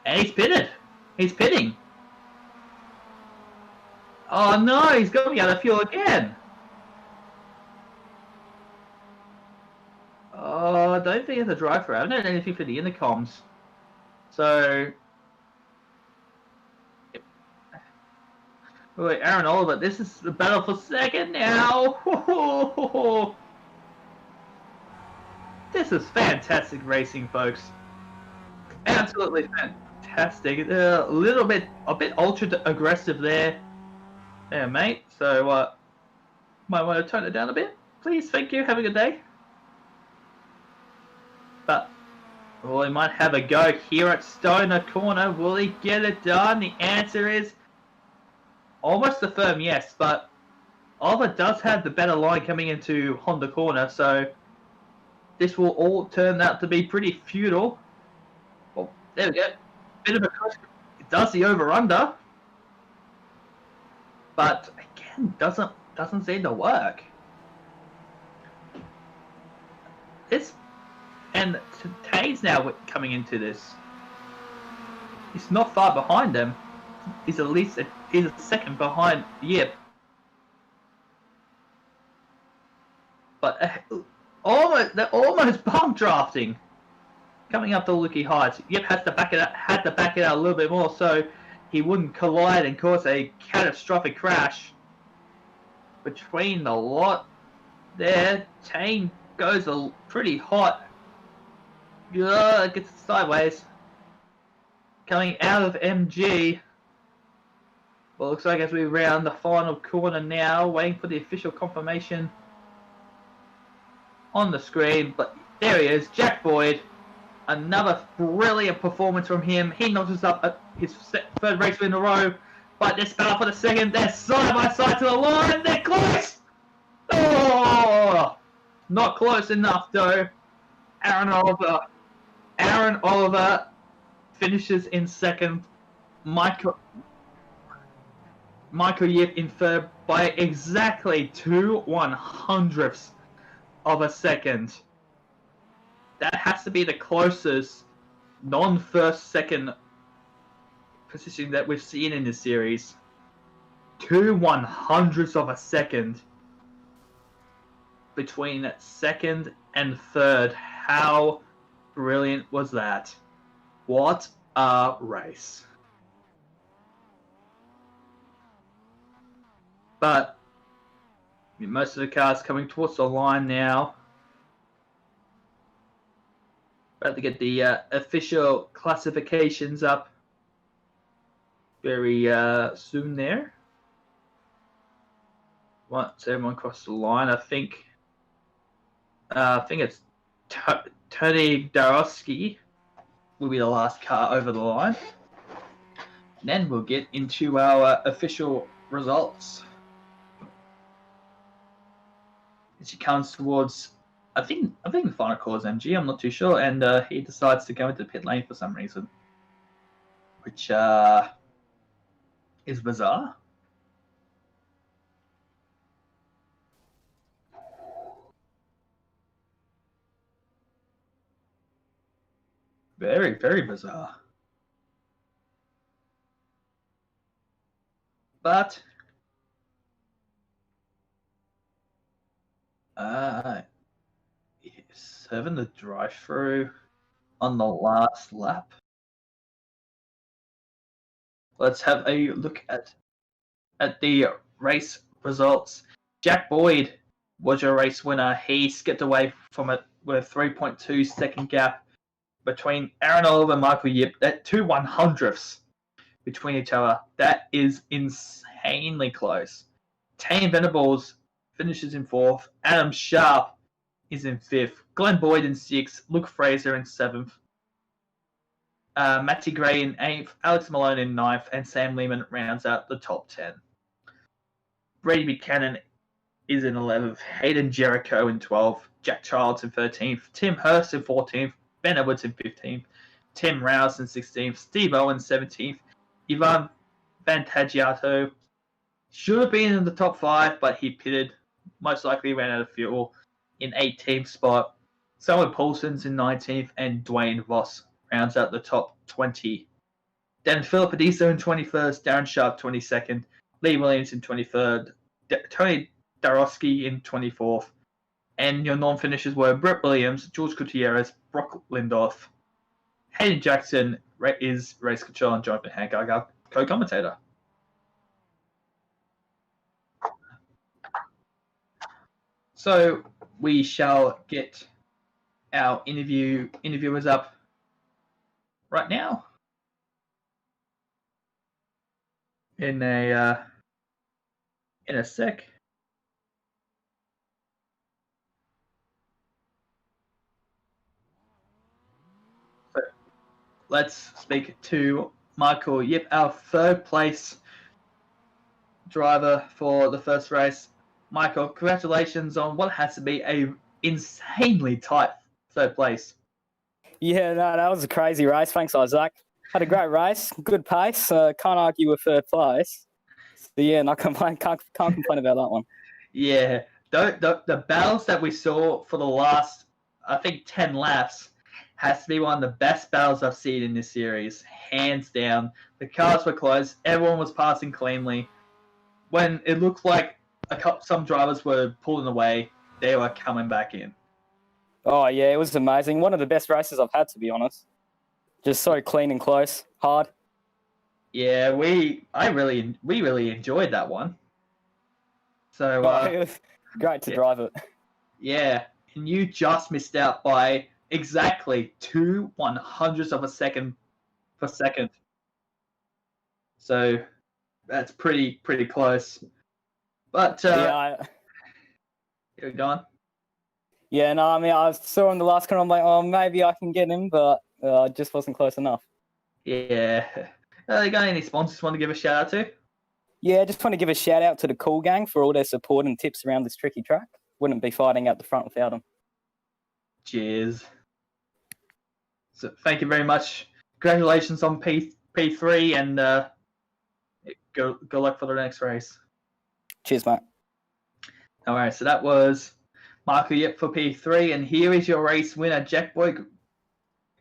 And he's pitted. He's pitting. Oh no, he's going out of fuel again. Oh, I don't think it's a drive-through. I haven't done anything for the intercoms. So... Wait, Aaron Oliver, this is the battle for second now. This is fantastic racing, folks. Absolutely fantastic. A bit ultra aggressive there, mate. So, might want to tone it down a bit, please. Thank you. Have a good day. But, well, he might have a go here at Stoner Corner. Will he get it done? The answer is almost a firm yes, but Oliver does have the better line coming into Honda Corner, so this will all turn out to be pretty futile. Well, there we go. Bit of a crush. It does the over-under, but again, doesn't seem to work. And Tane's now coming into this. He's not far behind them. He's at least he's a second behind Yip. But they're almost bump drafting. Coming up to Lucky Heights. Yip had to back it out a little bit more so he wouldn't collide and cause a catastrophic crash. Between the lot there, Tane goes pretty hot. Gets it sideways. Coming out of MG. Well, it looks like as we round the final corner now, waiting for the official confirmation on the screen. But there he is, Jack Boyd. Another brilliant performance from him. He knocks us up his third race win in a row. But this battle for the second, they're side by side to the line. They're close. Oh, not close enough though. Aaron Oliver finishes in second. Michael Yip in third by exactly 2/100ths of a second. That has to be the closest non-first second position that we've seen in this series. 2/100ths of a second between second and third. How brilliant was that? What a race. But most of the cars coming towards the line now. About to get the official classifications up very soon there. Once everyone crossed the line, I think it's Tony Darowski will be the last car over the line. And then we'll get into our official results. As he comes towards, I think the final call is MG. I'm not too sure, and he decides to go into the pit lane for some reason, which is bizarre. Very, very bizarre. But serving the drive-through on the last lap. Let's have a look at the race results. Jack Boyd was your race winner. He skipped away from it with a 3.2 second gap between Aaron Oliver and Michael Yip. That 2/100ths between each other. That is insanely close. Tane Venables finishes in fourth. Adam Sharp is in fifth. Glenn Boyd in 6th, Luke Fraser in 7th, Matty Gray in 8th, Alex Malone in 9th, and Sam Lehman rounds out the top 10. Brady Buchanan is in 11th, Hayden Jericho in 12th, Jack Childs in 13th, Tim Hurst in 14th, Ben Edwards in 15th, Tim Rouse in 16th, Steve Owen 17th, Ivan Fantagiato should have been in the top 5, but he pitted, most likely ran out of fuel, in 18th spot. Selwyn Paulson's in 19th, and Dwayne Voss rounds out the top 20. Then Phillip Island in 21st, Darren Sharp 22nd, Lee Williams in 23rd, Tony Darosky in 24th, and your non-finishers were Brett Williams, George Gutierrez, Brock Lindorf, Hayden Jackson is race control, and Jonathan Hancock, our co-commentator. So we shall get our interviewers up right now in a sec. So let's speak to Michael Yip, our third place driver for the first race. Michael, congratulations on what has to be a insanely tight third place. Yeah, no, that was a crazy race. Thanks, Isaac. Had a great race, good pace. Can't argue with third place. So yeah, not complain. Can't complain about that one. Yeah, the battles that we saw for the last, I think, 10 laps has to be one of the best battles I've seen in this series, hands down. The cars were close. Everyone was passing cleanly. When it looked like some drivers were pulling away, they were coming back in. Oh yeah, it was amazing. One of the best races I've had, to be honest. Just so clean and close, hard. Yeah, we really enjoyed that one. So it was great to drive it. Yeah, and you just missed out by exactly 0.02 of a second per second. So that's pretty close. But you're gone. Yeah, no, I mean, I saw him the last corner. I'm like, oh, maybe I can get him, but it just wasn't close enough. Yeah. You got any sponsors you want to give a shout out to? Yeah, just want to give a shout out to the Cool Gang for all their support and tips around this tricky track. Wouldn't be fighting out the front without them. Cheers. So thank you very much. Congratulations on P3, and go luck for the next race. Cheers, mate. All right, so that was Michael Yip for P3, and here is your race winner, Jack Boyd.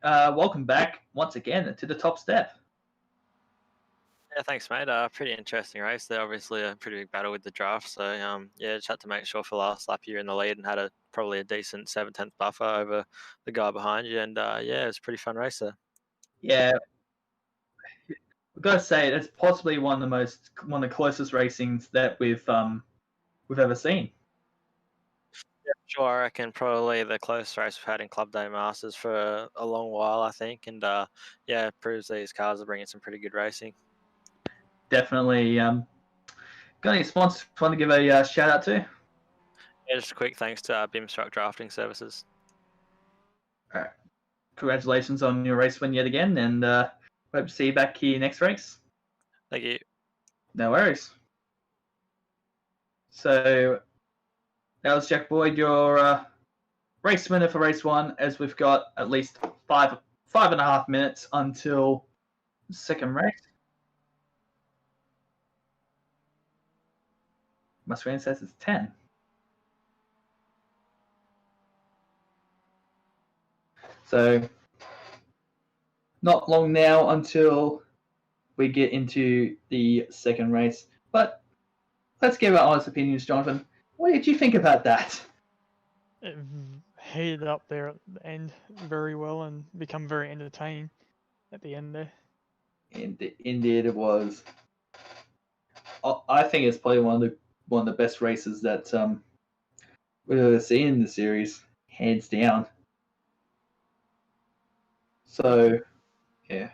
Welcome back once again to the top step. Yeah, thanks, mate. Pretty interesting race. They're obviously a pretty big battle with the draft. So, yeah, just had to make sure for last lap you're in the lead and had probably a decent 7/10 buffer over the guy behind you. And, yeah, it was a pretty fun race there. Yeah. I've got to say, it's possibly one of the closest racings that we've ever seen. Yeah, sure. I reckon probably the closest race we've had in Club Day Masters for a long while, I think. And, yeah, it proves these cars are bringing some pretty good racing. Definitely. Got any sponsors you want to give a shout out to? Yeah, just a quick thanks to Bimstruck Drafting Services. All right. Congratulations on your race win yet again, and hope to see you back here next race. Thank you. No worries. So that was Jack Boyd, your race winner for race 1, as we've got at least 5.5 minutes until the second race. My screen says it's 10. So not long now until we get into the second race. But let's give our honest opinions, Jonathan. What did you think about that? It heated up there at the end very well and become very entertaining at the end there. Indeed, it was. I think it's probably one of the best races that we've ever seen in the series, hands down. So, yeah.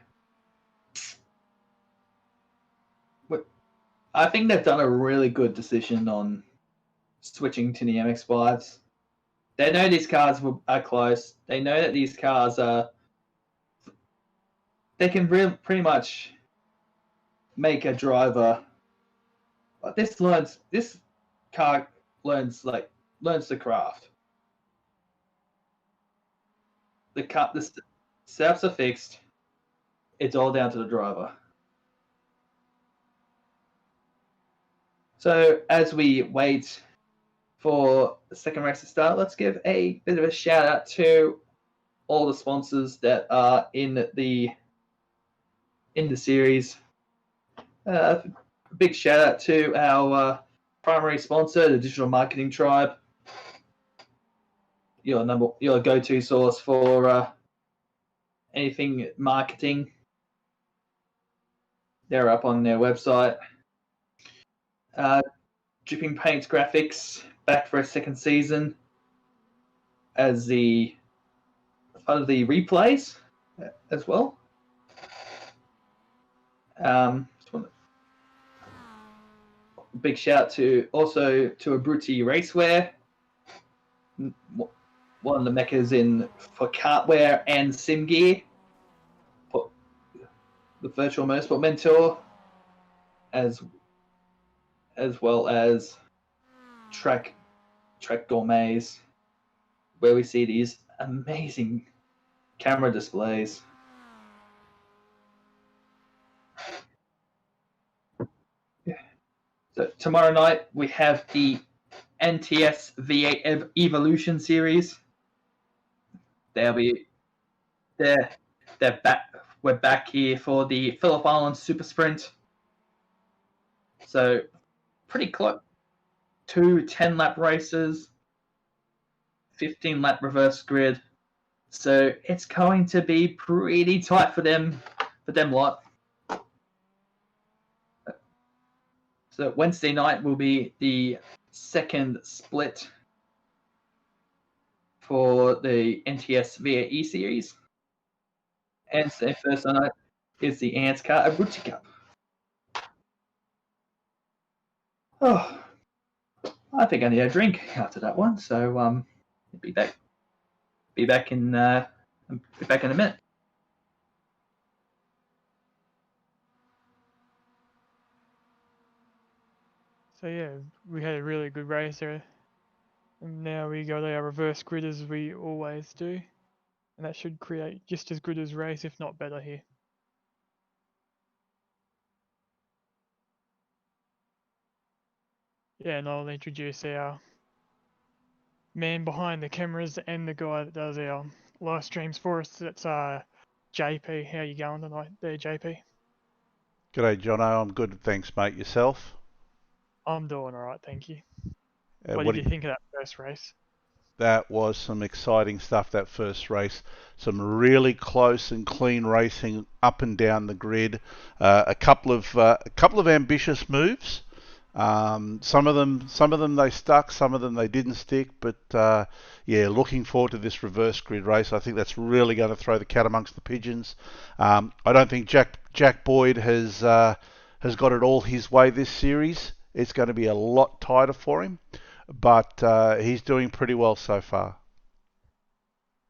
I think they've done a really good decision on switching to the MX-5s. They know these cars are close. They know that these cars are. They can pretty much make a driver. But this car learns the craft. The setups are fixed. It's all down to the driver. So as we wait for the second race to start, let's give a bit of a shout out to all the sponsors that are in the series. A big shout out to our primary sponsor, the Digital Marketing Tribe. Your go-to source for anything marketing. They're up on their website. Dripping Paints Graphics back for a second season as part of the replays as well. Big shout also to Abruzzi Racewear, one of the meccas for kartwear and sim gear. The Virtual Motorsport Mentor, as well as Track Gourmets, where we see these amazing camera displays. So tomorrow night we have the NTS V8 Evolution Series. They're back. We're back here for the Phillip Island Super Sprint. So pretty close. 2 10-lap races, 15-lap reverse grid. So it's going to be pretty tight for them lot. So Wednesday night will be the second split for the NTS VAE series. And Thursday night is the Ants Car Abruzzi Cup. Oh, I think I need a drink after that one. So be back in a minute. So yeah, we had a really good race there. And now we got our reverse grid as we always do. And that should create just as good as race, if not better here. Yeah, and I'll introduce our man behind the cameras and the guy that does our live streams for us. That's JP. How you going tonight there, JP? G'day, Jono. I'm good, thanks, mate. Yourself? I'm doing alright, thank you. What What did you think of that first race? That was some exciting stuff, that first race. Some really close and clean racing up and down the grid. A couple of ambitious moves. Some of them they stuck, some of them they didn't stick. But yeah, looking forward to this reverse grid race. I think that's really going to throw the cat amongst the pigeons. I don't think Jack Boyd has got it all his way this series. It's going to be a lot tighter for him. But he's doing pretty well so far.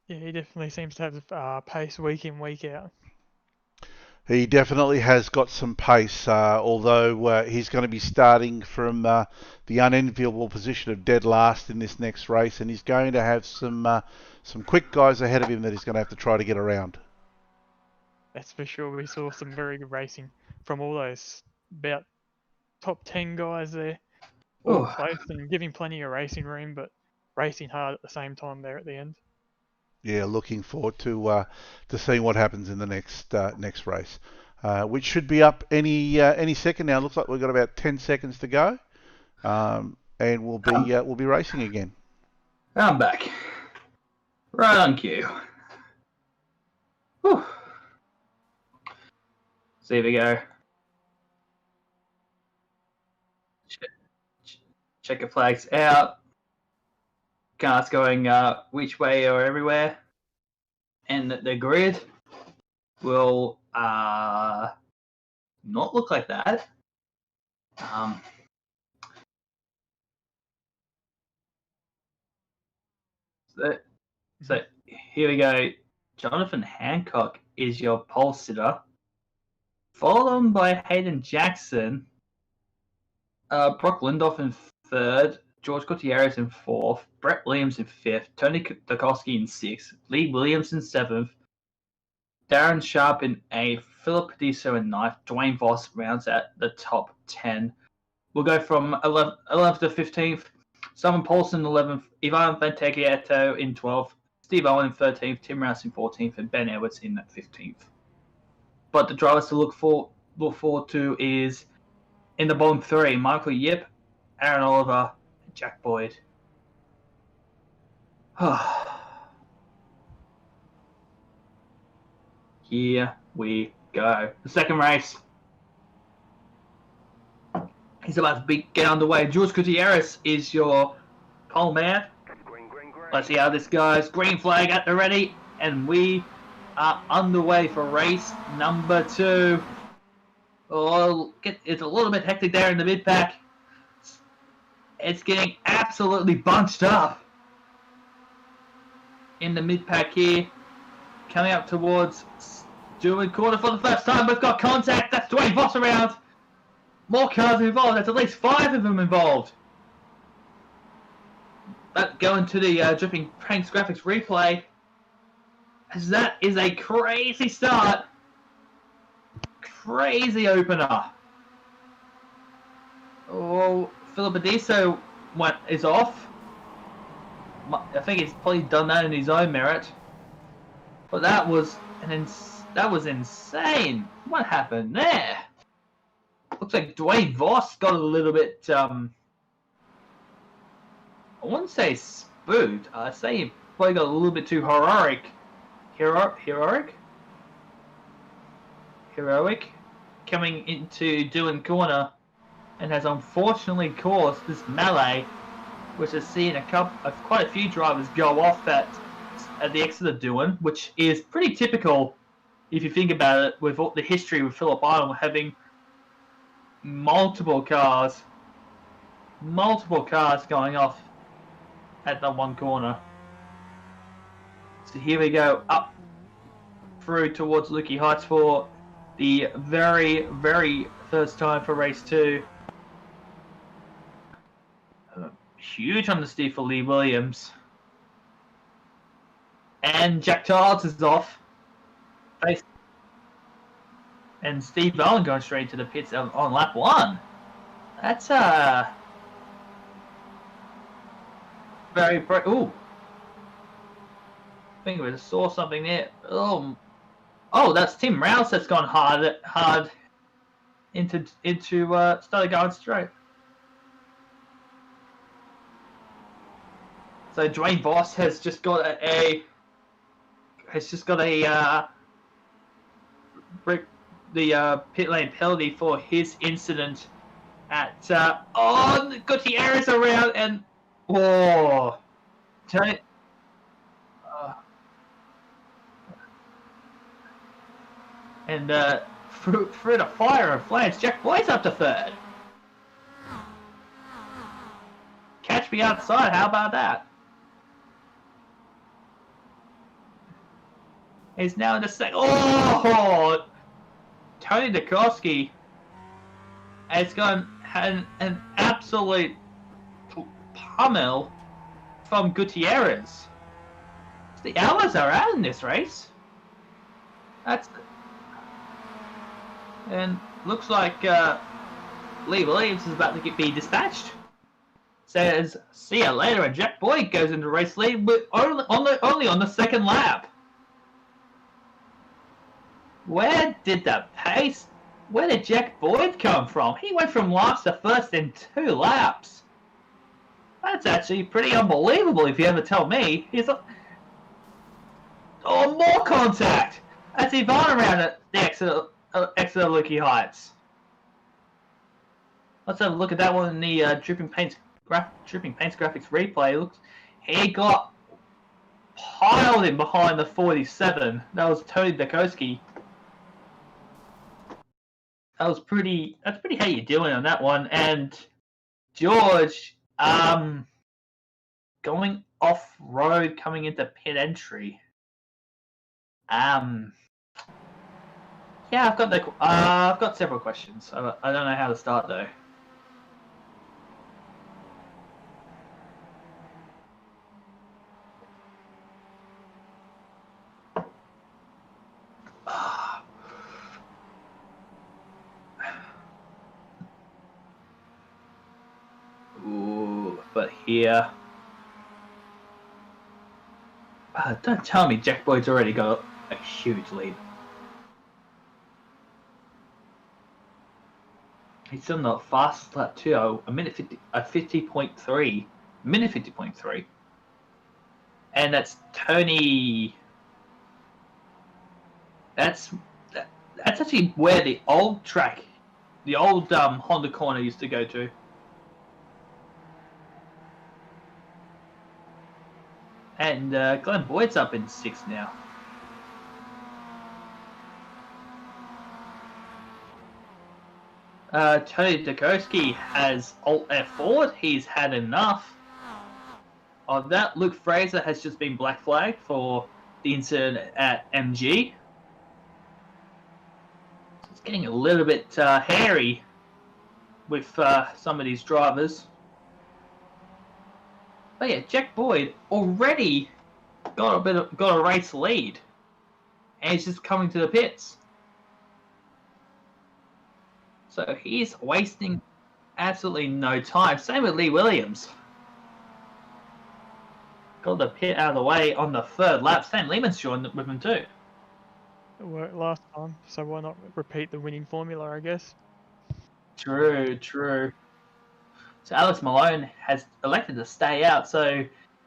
Yeah, he definitely seems to have pace week in, week out. He definitely has got some pace, although he's going to be starting from the unenviable position of dead last in this next race, and he's going to have some quick guys ahead of him that he's going to have to try to get around. That's for sure. We saw some very good racing from all those about top 10 guys there. All close and giving plenty of racing room, but racing hard at the same time there at the end. Yeah, looking forward to seeing what happens in the next race, which should be up any second now. Looks like we've got about 10 seconds to go, and we'll be racing again. I'm back, right on cue. Whew. So here we go. Checker flags out. Cars going which way or everywhere. And the grid will not look like that. So here we go. Jonathan Hancock is your pole sitter, followed by Hayden Jackson, Brock Lindoff in third, George Gutierrez in fourth, Brett Williams in fifth, Tony Dukowski in sixth, Lee Williams in seventh, Darren Sharp in eighth, Philip Padiso in ninth, Dwayne Voss rounds at the top 10. We'll go from 11th to 15th. Simon Paulson 11th, Ivan Vanteghietto in 12th, Steve Owen in 13th, Tim Rouse in 14th, and Ben Edwards in 15th. But the drivers to look forward to is in the bottom three: Michael Yip, Aaron Oliver, and Jack Boyd. Here we go. The second race is about to get underway. George Gutierrez is your pole man. Let's see how this goes. Green flag at the ready, and we are underway for race number 2. Oh, it's a little bit hectic there in the mid-pack. It's getting absolutely bunched up in the mid-pack here. Coming up towards Stewart corner for the first time. We've got contact. That's Dwayne Voss around. More cars involved. There's at least 5 of them involved. But going to the Dripping Pranks graphics replay, as that is a crazy start. Crazy opener. Oh, Philip Adiso is off. I think he's probably done that in his own merit. But that was insane. What happened there? Looks like Dwayne Voss got a little bit, I wouldn't say spooked. I'd say he probably got a little bit too heroic. Heroic? Coming into Doohan corner, and has unfortunately caused this melee, which has seen quite a few drivers go off at the exit of Doohan, which is pretty typical if you think about it, with the history with Phillip Island having multiple cars going off at the one corner. So here we go, up through towards Lukey Heights for the very, very first time for race 2. Huge understeer for Lee Williams. And Jack Childs is off. And Steve Owen going straight to the pits on lap 1. That's very ooh. I think we just saw something there. Oh, that's Tim Rouse that's gone hard into started going straight. So Dwayne Voss has just got a pit lane penalty for his incident at Gutierrez around and turn it. And through the fire and flames, Jack Boyd's up to 3rd. Catch me outside, how about that? He's now in the second. Oh! Tony Dukowski has had an absolute pummel from Gutierrez. The hours are out in this race. And looks like Lee Williams is about to be dispatched. Says, see ya later, and Jack Boyd goes into race lead with only on the second lap. Where did Jack Boyd come from? He went from last to first in 2 laps. That's actually pretty unbelievable if you ever tell me. More contact! That's Ivan around at the exit of Lukey Heights. Let's have a look at that one in the Dripping Paints graphics replay. He got piled in behind the 47. That was Tony Dukowski. That's pretty how you doing on that one. And George going off-road coming into pit entry. Yeah, I've got several questions. I don't know how to start though. Ooh, but here. Don't tell me Jack Boyd's already got a huge lead. He's on the fastest lap too, a minute 50.3, minute 50.3, and that's Tony. That's actually where the old track, the old Honda corner used to go to. And Glenn Boyd's up in 6th now. Tony Dukoski has Alt F4. He's had enough of that. Luke Fraser has just been black flagged for the incident at MG. It's getting a little bit hairy with some of these drivers. But yeah, Jack Boyd already got a race lead, and he's just coming to the pits. So he's wasting absolutely no time. Same with Lee Williams. Got the pit out of the way on the 3rd lap. Sam Lehman's joined with him too. It worked last time, so why not repeat the winning formula, I guess? True. So Alex Malone has elected to stay out, so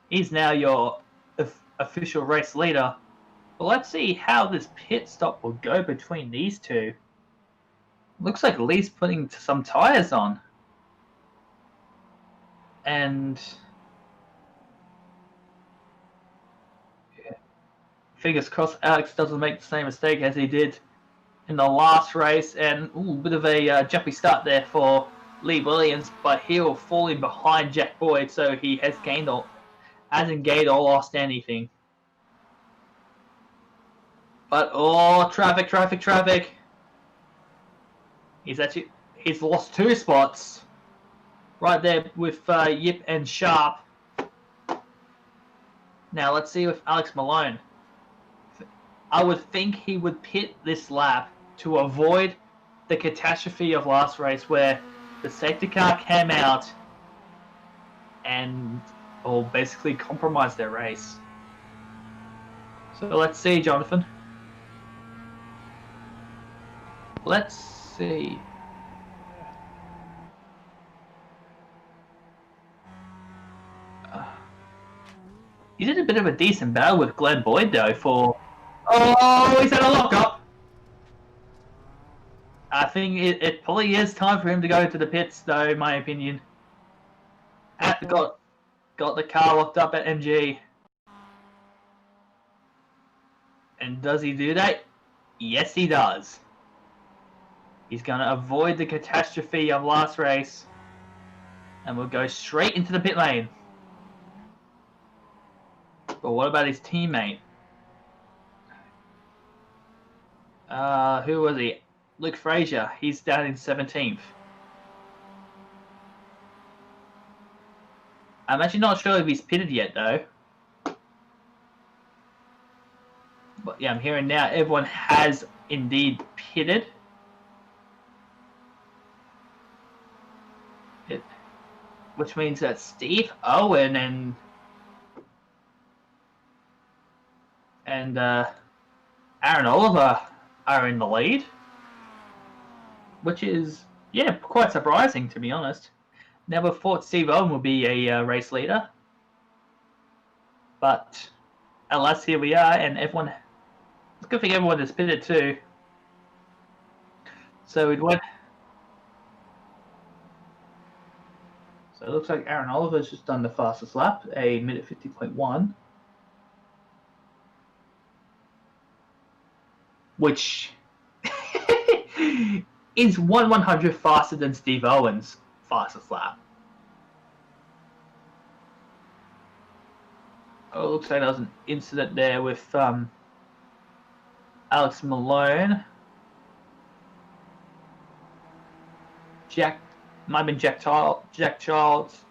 he's now your official race leader. But let's see how this pit stop will go between these two. Looks like Lee's putting some tyres on. And yeah, fingers crossed Alex doesn't make the same mistake as he did in the last race. And a bit of a jumpy start there for Lee Williams, but he'll fall in behind Jack Boyd, so he hasn't gained or lost anything. But traffic. He's lost 2 spots right there with Yip and Sharp. Now let's see with Alex Malone. I would think he would pit this lap to avoid the catastrophe of last race where the safety car came out and basically compromised their race. So let's see, Jonathan. Let's see. He did a bit of a decent battle with Glenn Boyd though for... Oh, he's had a lock-up! I think it probably is time for him to go to the pits though, in my opinion. Got the car locked up at MG. And does he do that? Yes, he does. He's going to avoid the catastrophe of last race. And we'll go straight into the pit lane. But what about his teammate? Who was he? Luke Fraser. He's down in 17th. I'm actually not sure if he's pitted yet, though. But yeah, I'm hearing now everyone has indeed pitted. Which means that Steve Owen and Aaron Oliver are in the lead. Which is, yeah, quite surprising, to be honest. Never thought Steve Owen would be a race leader. But alas, here we are, and everyone... It's a good thing everyone is pitted too. So it went... So it looks like Aaron Oliver's just done the fastest lap, a minute 50.1. Which is 1/100 faster than Steve Owen's fastest lap. Oh, it looks like there was an incident there with Alex Malone. Might have been Jack Childs.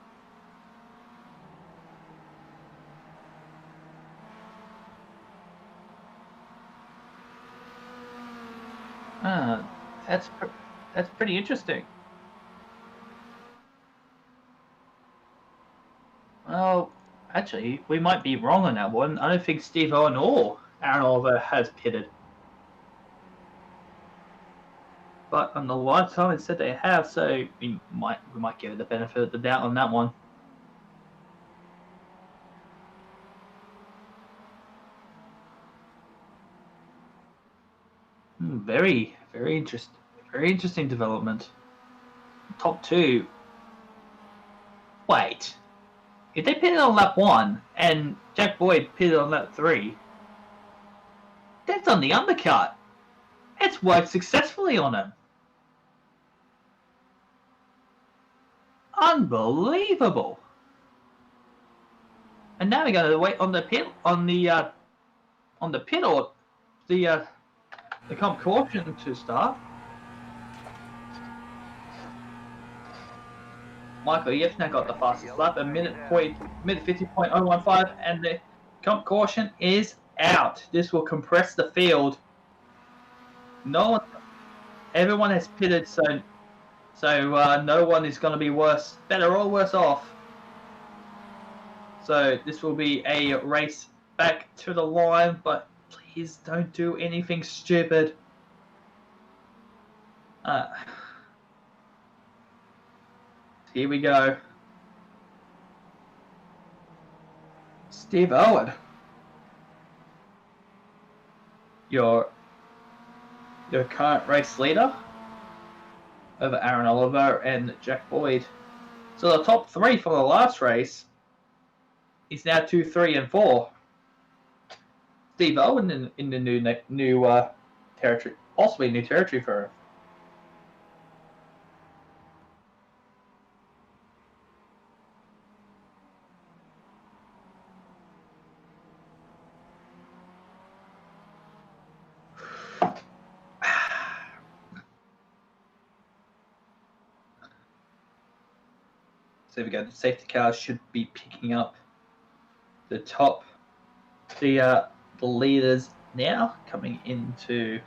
That's pretty interesting. Well, actually, we might be wrong on that one. I don't think Steve Owen or Aaron Oliver has pitted. But on the live time, it said they have, so we might give it the benefit of the doubt on that one. Very interesting development. Top two. Wait, if they pitted on lap 1 and Jack Boyd pitted on lap 3, that's on the undercut. It's worked successfully on him. Unbelievable. And now we got to wait on the pit or the comp caution to start. Michael, you've now got the fastest lap, a minute 50.015, and the comp caution is out. This will compress the field. Everyone has pitted, so no one is going to be better or worse off. So this will be a race back to the line, but please don't do anything stupid. Here we go. Steve Owen, your current race leader over Aaron Oliver and Jack Boyd. So the top 3 from the last race is now 2, 3, and 4. Steve Owen in the new territory, possibly new territory for him. So we go. The safety cars should be picking up the leaders now, coming into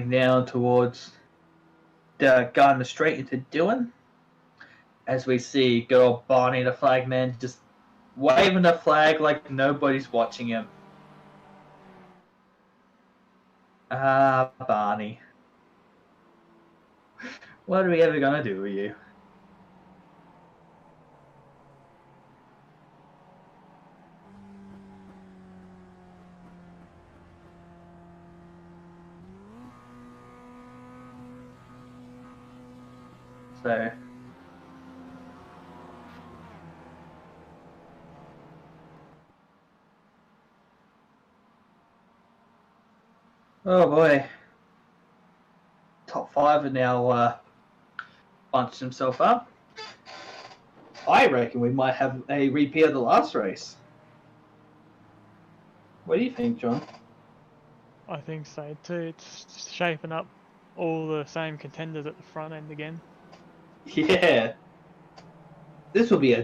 down towards the guy in the straight into Dylan. As we see good old Barney, the flag man, just waving the flag like nobody's watching him. Barney. What are we ever gonna do with you? So oh boy. Top 5 are now bunched himself up. I reckon we might have a repeat of the last race. What do you think, John? I think so too. It's shaping up all the same contenders at the front end again. Yeah. This will be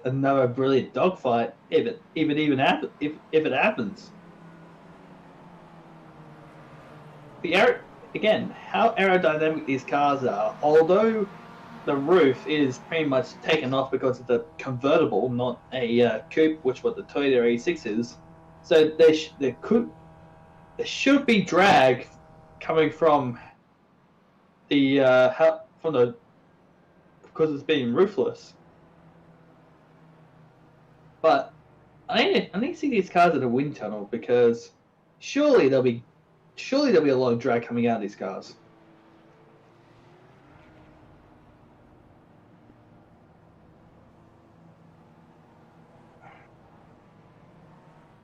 another brilliant dogfight if it happens. Again, how aerodynamic these cars are. Although the roof is pretty much taken off because it's a convertible, not a coupe, which what the Toyota A6 is. So there should be drag coming from because it's being roofless. But I need to see these cars in a wind tunnel, because surely there'll be a lot of drag coming out of these cars.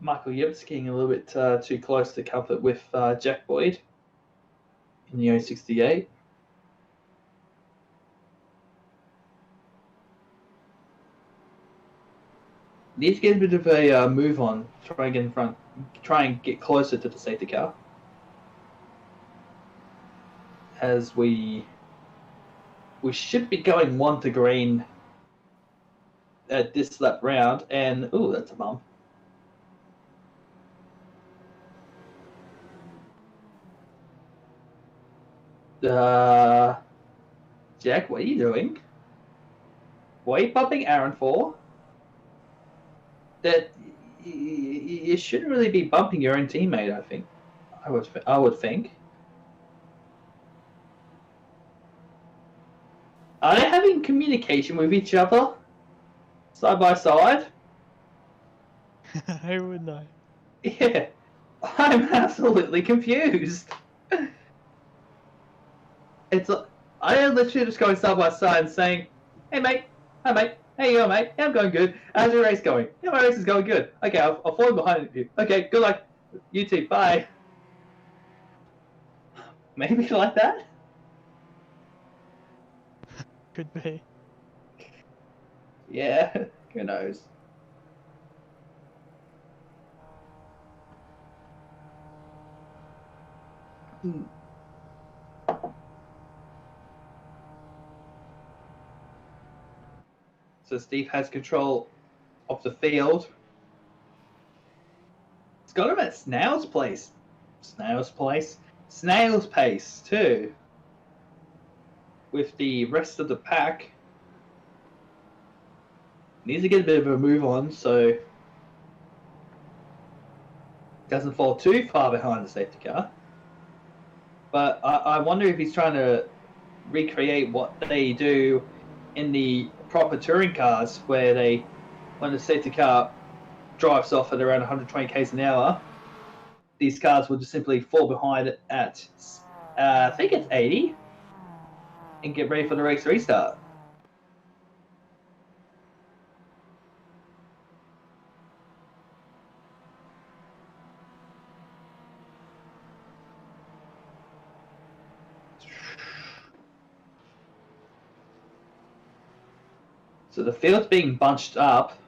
Michael Yip's getting a little bit too close to comfort with Jack Boyd. in the 068. Needs to get a bit of a move on. Try and get in front. Try and get closer to the safety car. As we should be going 1 to green at this lap round, and ooh, that's a bump. Jack, what are you doing? What are you bumping Aaron for? That you shouldn't really be bumping your own teammate. I think. I would think. Are they having communication with each other, side by side? Who would know? Yeah, I'm absolutely confused. It's I am literally just going side by side and saying, "Hey mate, hi mate, hey you mate, yeah, I'm going good. How's your race going? Yeah, my race is going good. Okay, I'll follow behind you. Okay, good luck. You too. Bye." Maybe like that. Could be. Yeah, who knows? So Steve has control of the field. It's got him at Snail's place. Snail's pace too. With the rest of the pack. Needs to get a bit of a move on so doesn't fall too far behind the safety car. But I wonder if he's trying to recreate what they do in the proper touring cars, where when the safety car drives off at around 120 k's an hour, these cars will just simply fall behind at, I think it's 80, and get ready for the race restart. So the field's being bunched up.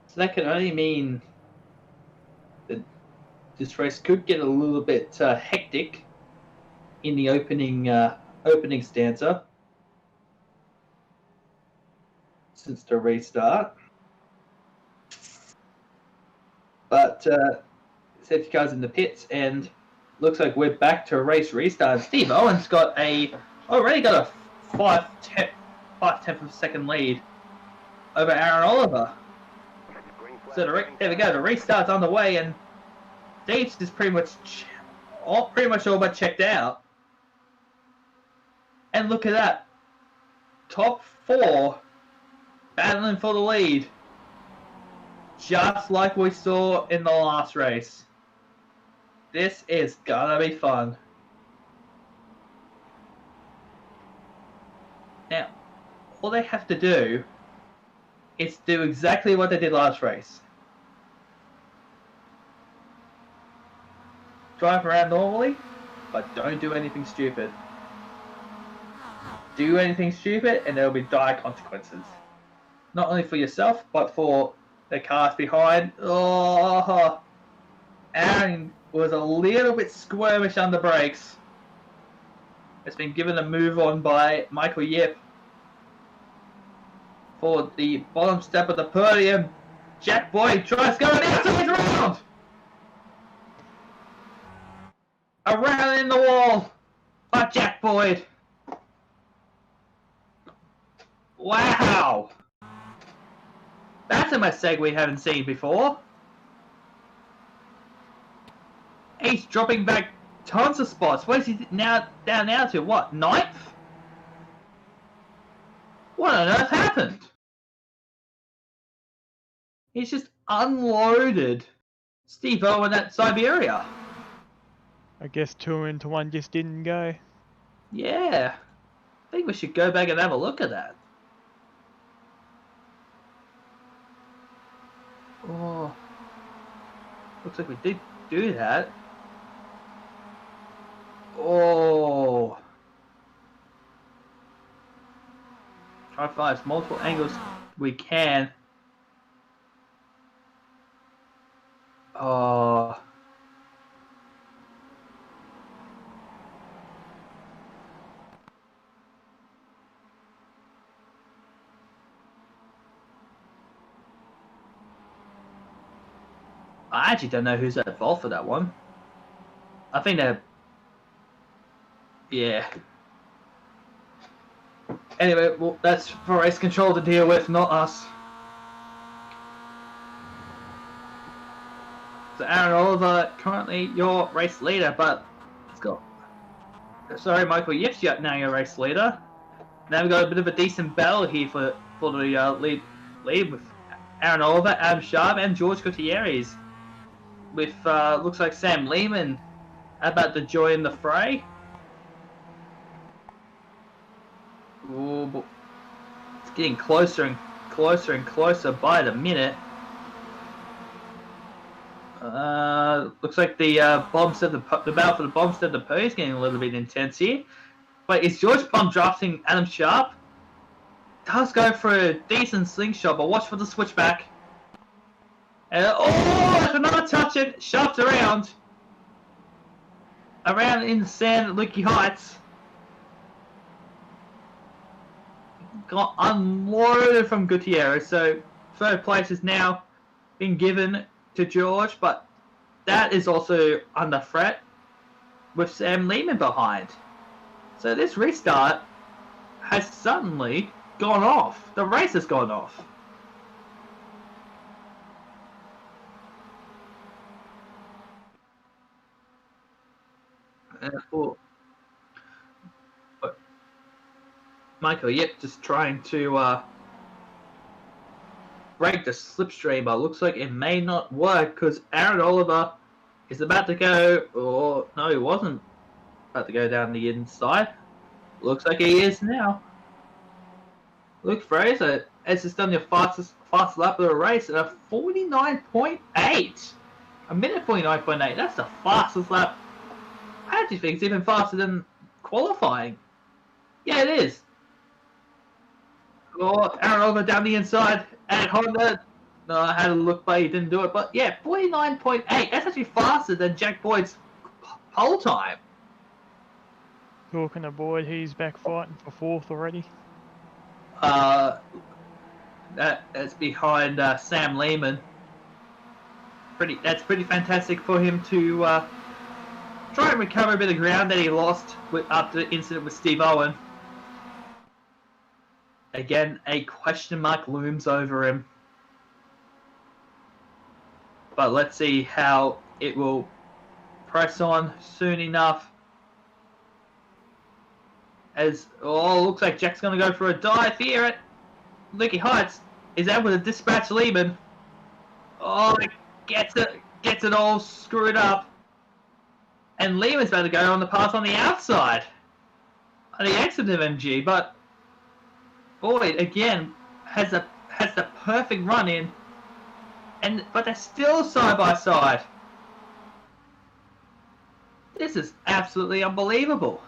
So that can only mean that this race could get a little bit hectic in the opening stanza since the restart. But safety car's in the pits, and looks like we're back to a race restart. Steve Owen's already got a 5/10 of a second lead over Aaron Oliver. So there we go. The restart's underway, and Steve's is pretty much all but checked out. And look at that, top 4 battling for the lead, just like we saw in the last race. This is gonna be fun. Now, all they have to do is do exactly what they did last race. Drive around normally, but don't do anything stupid. Do anything stupid and there will be dire consequences. Not only for yourself, but for the cars behind. Oh, Aaron was a little bit squirmish under brakes. It's been given a move on by Michael Yip for the bottom step of the podium. Jack Boyd tries going outside round. Around in the wall by Jack Boyd. Wow! That's a mistake we haven't seen before. He's dropping back tons of spots. Where's he now down now to? What, 9th? What on earth happened? He's just unloaded Steve Owen at Siberia. I guess 2 into 1 just didn't go. Yeah. I think we should go back and have a look at that. Oh. Looks like we did do that. Oh. Try to find as multiple angles we can. Oh. I actually don't know who's at fault for that one. I think they're... Yeah. Anyway, well, that's for race control to deal with, not us. So Aaron Oliver, currently your race leader, but let's go. Sorry, Michael Yips, now your race leader. Now we've got a bit of a decent battle here for the lead with Aaron Oliver, Adam Sharp, and George Gutierrez. With looks like Sam Lehman about to join the fray. Ooh, it's getting closer and closer and closer by the minute. Looks like the the battle for the Bombstead of the Poo is getting a little bit intense here. But is George Plum drafting Adam Sharp? Does go for a decent slingshot, but watch for the switchback. And oh, another touch it, shoved around in the sand at Lukey Heights. Got unloaded from Gutierrez, so third place is now been given to George, but that is also under threat with Sam Lehman behind. So this restart has suddenly gone off. The race has gone off. Michael, yep, just trying to break the slipstream, but looks like it may not work because Aaron Oliver is about to go, or no, he wasn't about to go down the inside. Looks like he is now. Luke Fraser has just done your fastest lap of the race at a 49.8. A minute 49.8. That's the fastest lap. I actually think it's even faster than qualifying. Yeah, it is. Oh, Aaron Oliver down the inside at Honda. No, I had a look, but he didn't do it. But yeah, 49.8. That's actually faster than Jack Boyd's pole time. Talking to Boyd, he's back fighting for fourth already. That's behind Sam Lehman. That's pretty fantastic for him to try and recover a bit of ground that he lost after the incident with Steve Owen. Again, a question mark looms over him. But let's see how it will press on soon enough. Looks like Jack's going to go for a dive here at Lukey Heights. Is able to dispatch Lehman. Oh, gets it all screwed up. And Lehman's about to go on the pass on the outside. On the exit of MG, but Boyd again has the perfect run in, but they're still side by side. This is absolutely unbelievable.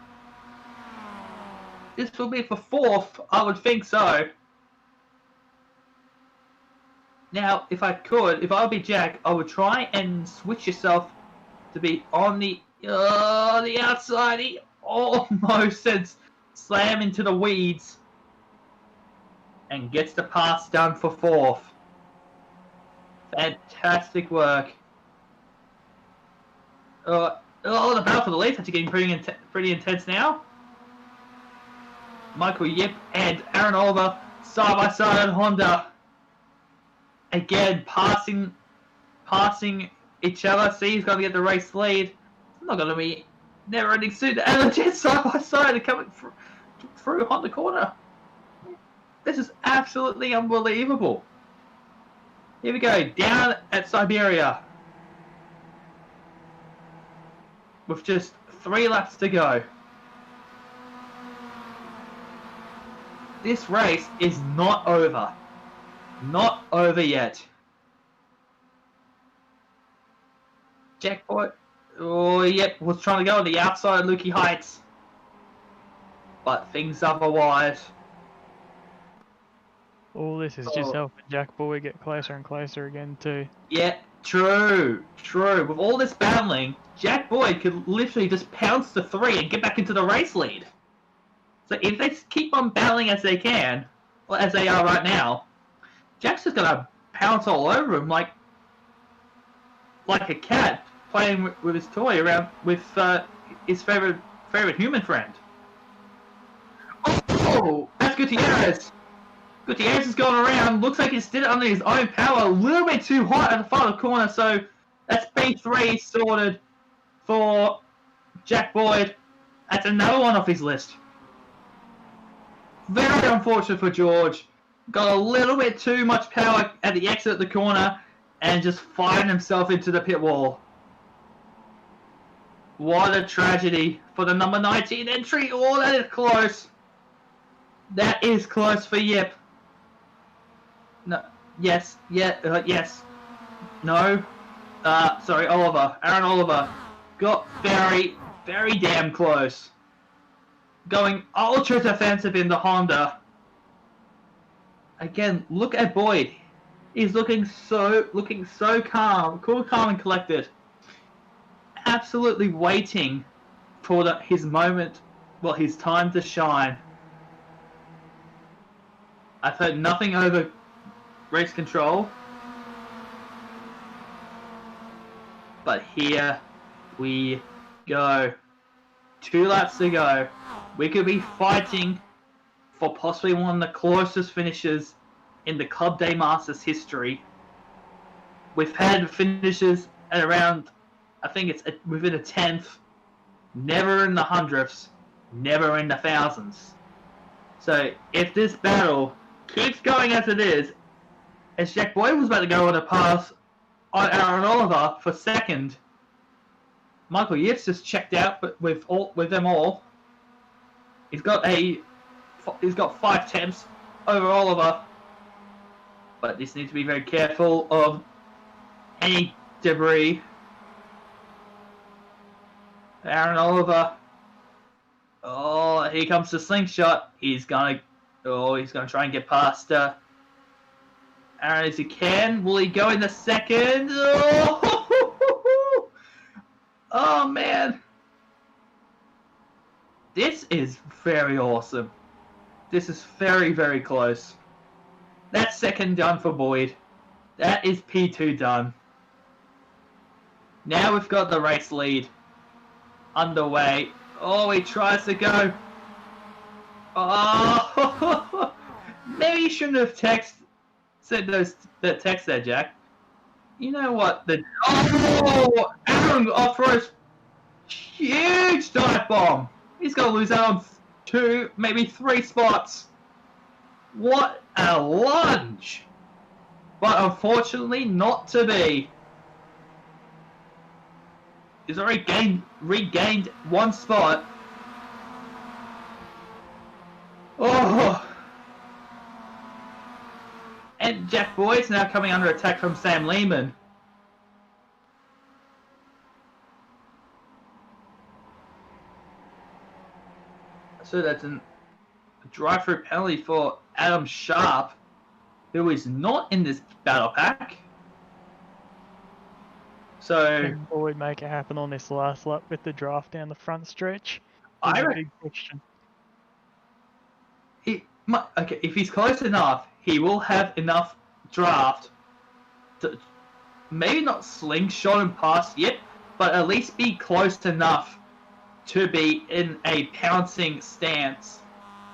This will be for fourth, I would think so. Now, if I would be Jack, I would try and switch yourself to be on the outside. He almost slam into the weeds and gets the pass done for fourth. Fantastic work. The battle for the lead is actually getting pretty intense now. Michael Yip and Aaron Oliver side by side on Honda. Again, passing each other. See who's going to get the race lead. It's not going to be never ending soon. And they're just side by side and coming through Honda corner. This is absolutely unbelievable. Here we go, down at Siberia. With just 3 laps to go. This race is not over. Not over yet. Jack Boyd, was trying to go on the outside of Lukey Heights. But things otherwise. All this is just helping Jack Boy get closer and closer again too. Yeah, true. With all this battling, Jack Boyd could literally just pounce the 3 and get back into the race lead. So if they keep on battling as they can, or as they are right now, Jack's just gonna pounce all over him like a cat playing with his toy around with his favorite human friend. Oh, that's Gutierrez. Gutierrez is going around. Looks like he's did it under his own power. A little bit too hot at the final corner. So that's B3 sorted for Jack Boyd. That's another one off his list. Very unfortunate for George. Got a little bit too much power at the exit of the corner and just fired himself into the pit wall. What a tragedy for the number 19 entry. Oh, that is close. That is close for Yip. No. Yes. Yeah. Yes. No. Sorry, Oliver. Aaron Oliver. Got very, very damn close. Going ultra defensive in the Honda. Again, look at Boyd. He's looking so calm, cool, calm, and collected. Absolutely waiting for his moment, well, his time to shine. I've heard nothing over race control. But here we go. 2 laps to go. We could be fighting for possibly one of the closest finishes in the Club Day Masters history. We've had finishes at around, I think it's within a 10th, never in the hundredths, never in the thousands. So if this battle keeps going as it is, as Jack Boyd was about to go on a pass on Aaron Oliver for second, Michael Yips just checked out with them all. He's got 5 tenths over Oliver, but this needs to be very careful of any debris. Aaron Oliver. Oh, here comes the slingshot. He's gonna try and get past Aaron as he can. Will he go in the second? Oh man. This is very awesome. This is very, very close. That's second done for Boyd. That is P2 done. Now we've got the race lead underway. Oh, he tries to go. Oh, maybe you shouldn't have said that text there, Jack. You know what? Aaron throws huge dive bomb. He's going to lose out on 2, maybe 3 spots. What a lunge! But unfortunately, not to be. He's already regained 1 spot. Oh! And Jack Boyd's now coming under attack from Sam Lehman. So that's a drive-through penalty for Adam Sharp, who is not in this battle pack. So Can Boyd make it happen on this last lap with the draft down the front stretch? I That's a reckon big question. okay, if he's close enough, he will have enough draft to maybe not slingshot him past yet, but at least be close enough to be in a pouncing stance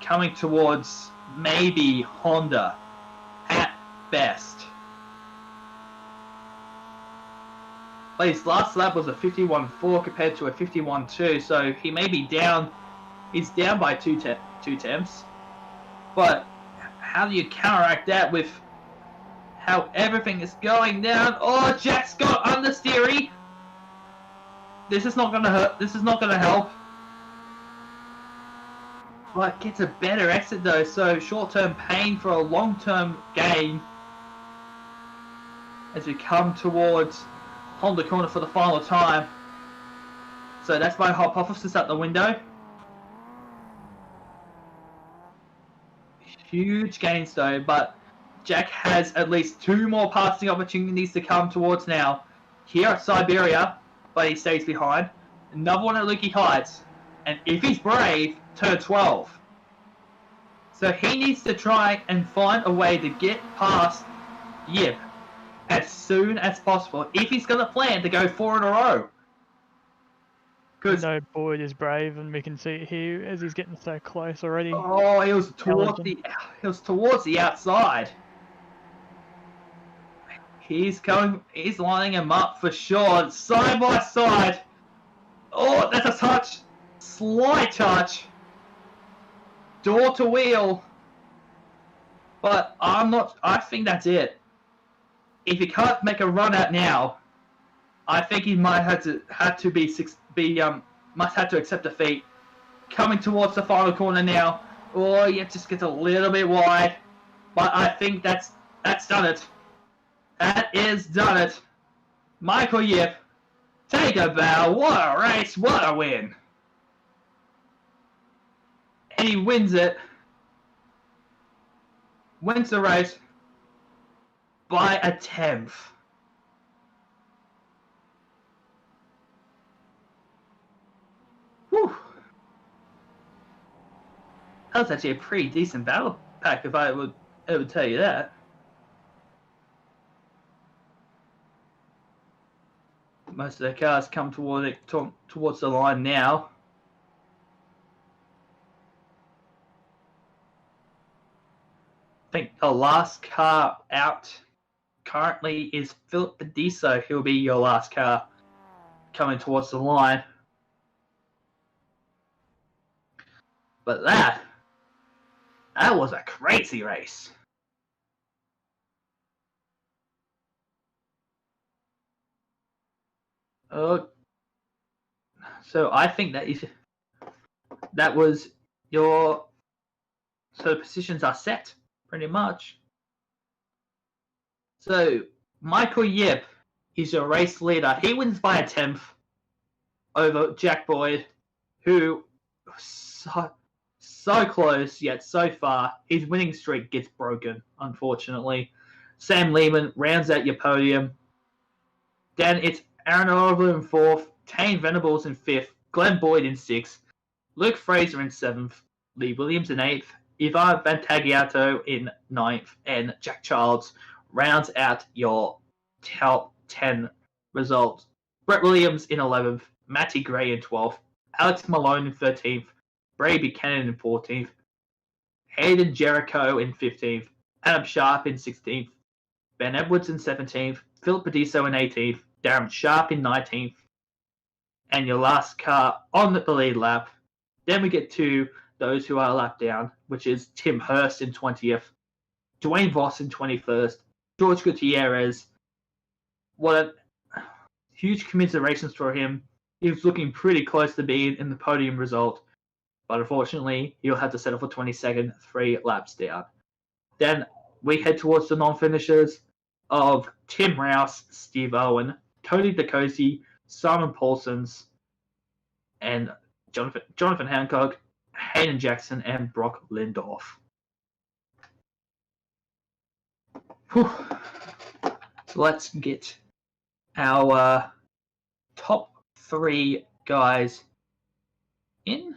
coming towards maybe Honda at best. But his last lap was a 51.4 compared to a 51.2, so he may be down. He's down by 2 tenths. But how do you counteract that with how everything is going down? Oh, Jack's got understeery. This is not gonna hurt. This is not gonna help. But gets a better exit though, so short-term pain for a long-term gain as we come towards Honda corner for the final time. So that's my hypothesis out the window. Huge gains though, but Jack has at least 2 more passing opportunities to come towards now. Here at Siberia, but he stays behind. Another one at Lukey Heights. And if he's brave, turn 12. So he needs to try and find a way to get past Yip as soon as possible if he's going to plan to go 4 in a row. Because Boyd is brave, and we can see it here as he's getting so close already. oh, he was towards the outside. He's lining him up for sure, side by side. Oh, that's a touch, slight touch. Door to wheel. But I think that's it. If he can't make a run out now, I think he might have to accept defeat. Coming towards the final corner now. Oh, yeah, just gets a little bit wide. But I think that's done it. That is done it. Michael Yip, take a bow. What a race, what a win. And he wins it. Wins the race by a 10th. Whew. That was actually a pretty decent battle pack, if I would tell you that. Most of the cars come towards the line now. I think the last car out currently is Phillip Island. He'll be your last car coming towards the line. But that was a crazy race. So I think that was your. So the positions are set pretty much. So Michael Yip is your race leader. He wins by a 10th over Jack Boyd, who so close yet so far. His winning streak gets broken, unfortunately. Sam Lehman rounds out your podium. Then it's Aaron Oliver in 4th, Tane Venables in 5th, Glenn Boyd in 6th, Luke Fraser in 7th, Lee Williams in 8th, Ivan Vantagiato in 9th, and Jack Childs rounds out your top 10 results. Brett Williams in 11th, Matty Gray in 12th, Alex Malone in 13th, Bray Buchanan in 14th, Hayden Jericho in 15th, Adam Sharp in 16th, Ben Edwards in 17th, Philip Island in 18th, Darren Sharp in 19th, and your last car on the lead lap. Then we get to those who are a lap down, which is Tim Hurst in 20th, Dwayne Voss in 21st, George Gutierrez. What a huge commiserations for him. He was looking pretty close to being in the podium result, but unfortunately, he'll have to settle for 22nd, 3 laps down. Then we head towards the non-finishers of Tim Rouse, Steve Owen, Cody DeCosi, Simon Paulsons, and Jonathan Hancock, Hayden Jackson, and Brock Lindorf. Whew. Let's get our top 3 guys in.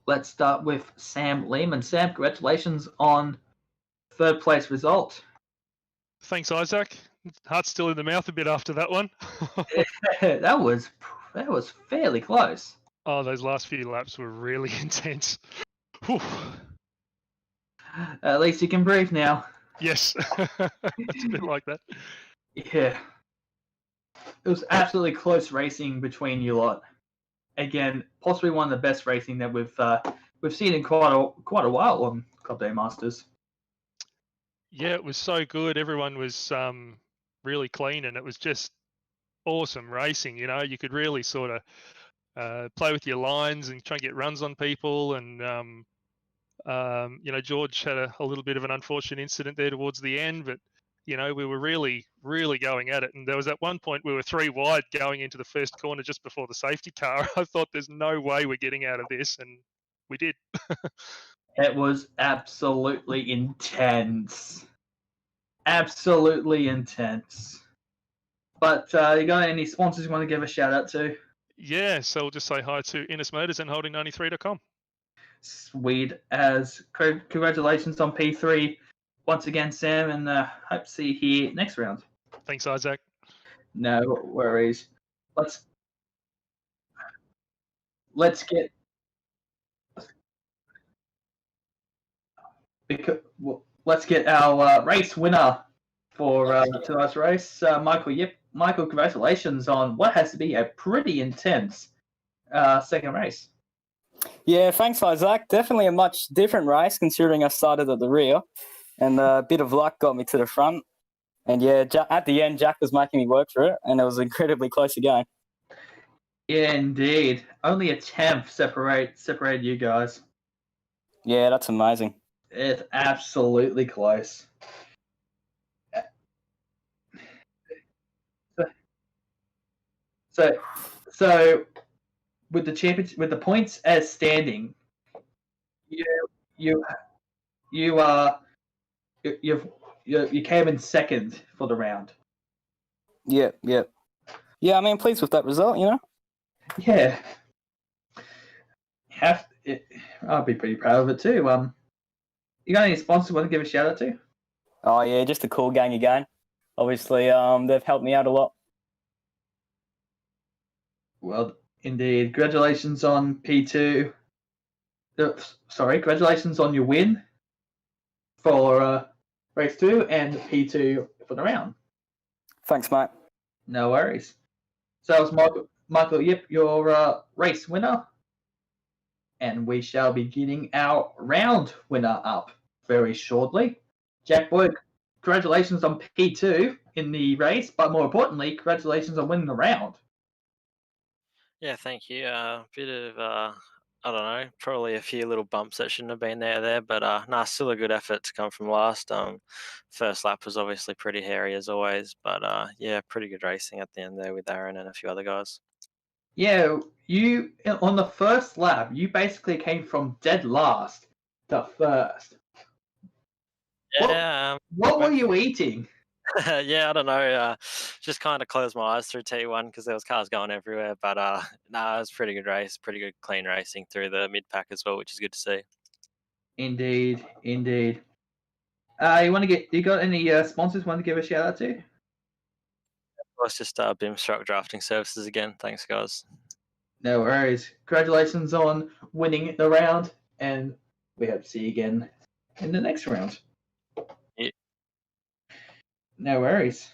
Let's start with Sam Lehman. Sam, congratulations on 3rd place result. Thanks, Isaac. Heart's still in the mouth a bit after that one. that was fairly close. Oh, those last few laps were really intense. Whew. At least you can breathe now. Yes, it's a bit like that. Yeah. It was absolutely close racing between you lot. Again, possibly one of the best racing that we've seen in quite a while on Club Day Masters. Yeah, it was so good. Everyone was really clean, and it was just awesome racing. You know, you could really sort of play with your lines and try and get runs on people. And you know, George had a little bit of an unfortunate incident there towards the end, but you know, we were really, really going at it. And there was at one point we were 3 wide going into the first corner just before the safety car. I thought there's no way we're getting out of this, and we did. It was absolutely intense. Absolutely intense. But you got any sponsors you want to give a shout out to? Yeah, so we'll just say hi to Innes Motors and Holding93.com. Sweet as. Congratulations on P3 once again, Sam, and hope to see you here next round. Thanks, Isaac. No worries. Let's get our race winner for tonight's race, Michael. Yep, Michael, congratulations on what has to be a pretty intense second race. Yeah, thanks, Isaac. Definitely a much different race considering I started at the rear, and a bit of luck got me to the front. And yeah, at the end, Jack was making me work for it, and it was incredibly close again. Yeah, indeed. Only a tenth separated you guys. Yeah, that's amazing. It's absolutely close. So with the championship, with the points as standing, you came in second for the round. Yeah. Yeah, I mean, pleased with that result, you know? Yeah. I'll be pretty proud of it too. You got any sponsors you want to give a shout out to? Oh, yeah, just a cool gang again. Obviously, they've helped me out a lot. Well, indeed. Congratulations on P2. Congratulations on your win for race 2 and P2 for the round. Thanks, mate. No worries. So that was Michael Yip, your race winner. And we shall be getting our round winner up very shortly. Jack Boyd, congratulations on P2 in the race, but more importantly, congratulations on winning the round. Yeah, thank you. Bit of I don't know, probably a few little bumps that shouldn't have been there, but still a good effort to come from last. First lap was obviously pretty hairy as always, but yeah, pretty good racing at the end there with Aaron and a few other guys. Yeah, you on the first lap, you basically came from dead last to first. Yeah. What were you eating? Yeah, I don't know. Just kind of closed my eyes through T1 because there was cars going everywhere. But it was a pretty good race, pretty good clean racing through the mid pack as well, which is good to see. Indeed. You got any sponsors you want to give a shout out to? Well, it's just Bimstruck Drafting Services again. Thanks, guys. No worries. Congratulations on winning the round, and we hope to see you again in the next round. Yeah. No worries.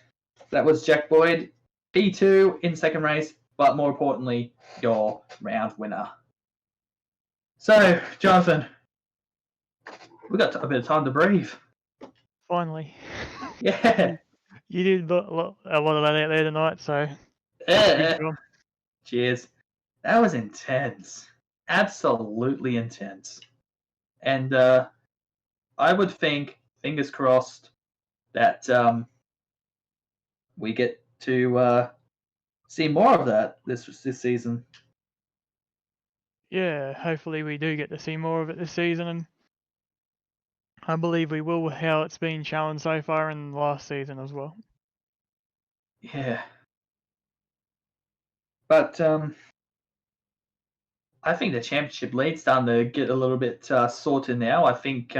That was Jack Boyd, P2 in second race, but more importantly, your round winner. So, Jonathan, we got a bit of time to breathe. Finally. Yeah. You did a lot of that out there tonight, so Yeah. good job. Cheers. That was intense. Absolutely intense. And I would think, fingers crossed, that we get to see more of that this season. Yeah, hopefully we do get to see more of it this season, and I believe we will with how it's been challenged so far in the last season as well. Yeah. But I think the championship lead's starting to get a little bit sorted now. I think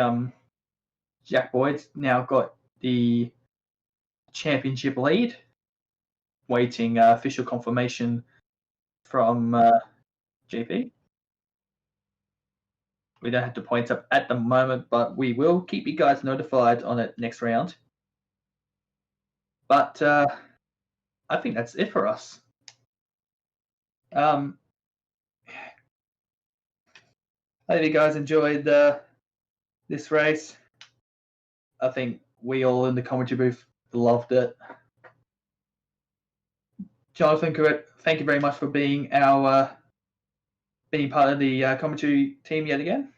Jack Boyd's now got the championship lead, waiting official confirmation from GP. We don't have to point up at the moment, but we will keep you guys notified on it next round. But I think that's it for us. Hope you guys enjoyed this race. I think we all in the commentary booth loved it. Jonathan, thank you very much for being being part of the commentary team yet again.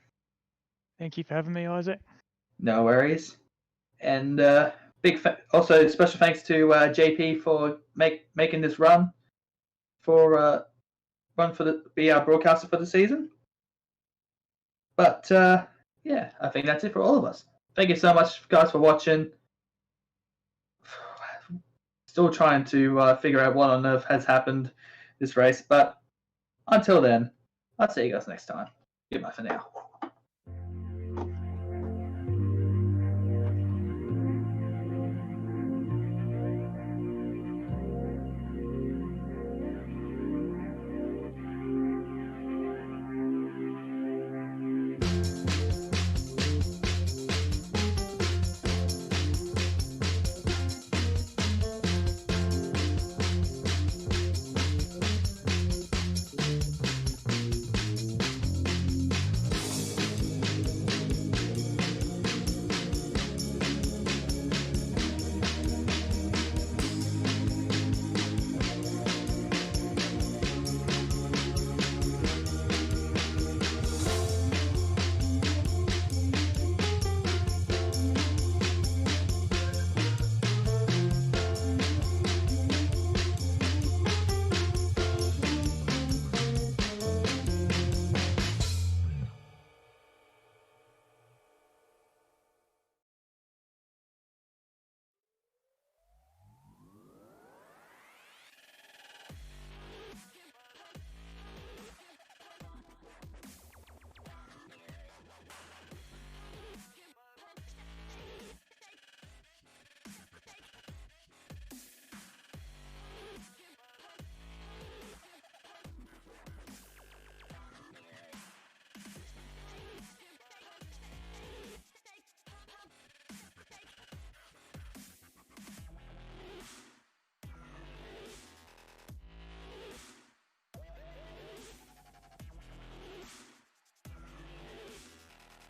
Thank you for having me, Isaac. No worries. And also special thanks to JP for making this run be our broadcaster for the season. But yeah, I think that's it for all of us. Thank you so much, guys, for watching. Still trying to figure out what on earth has happened this race, but until then, I'll see you guys next time. Goodbye for now.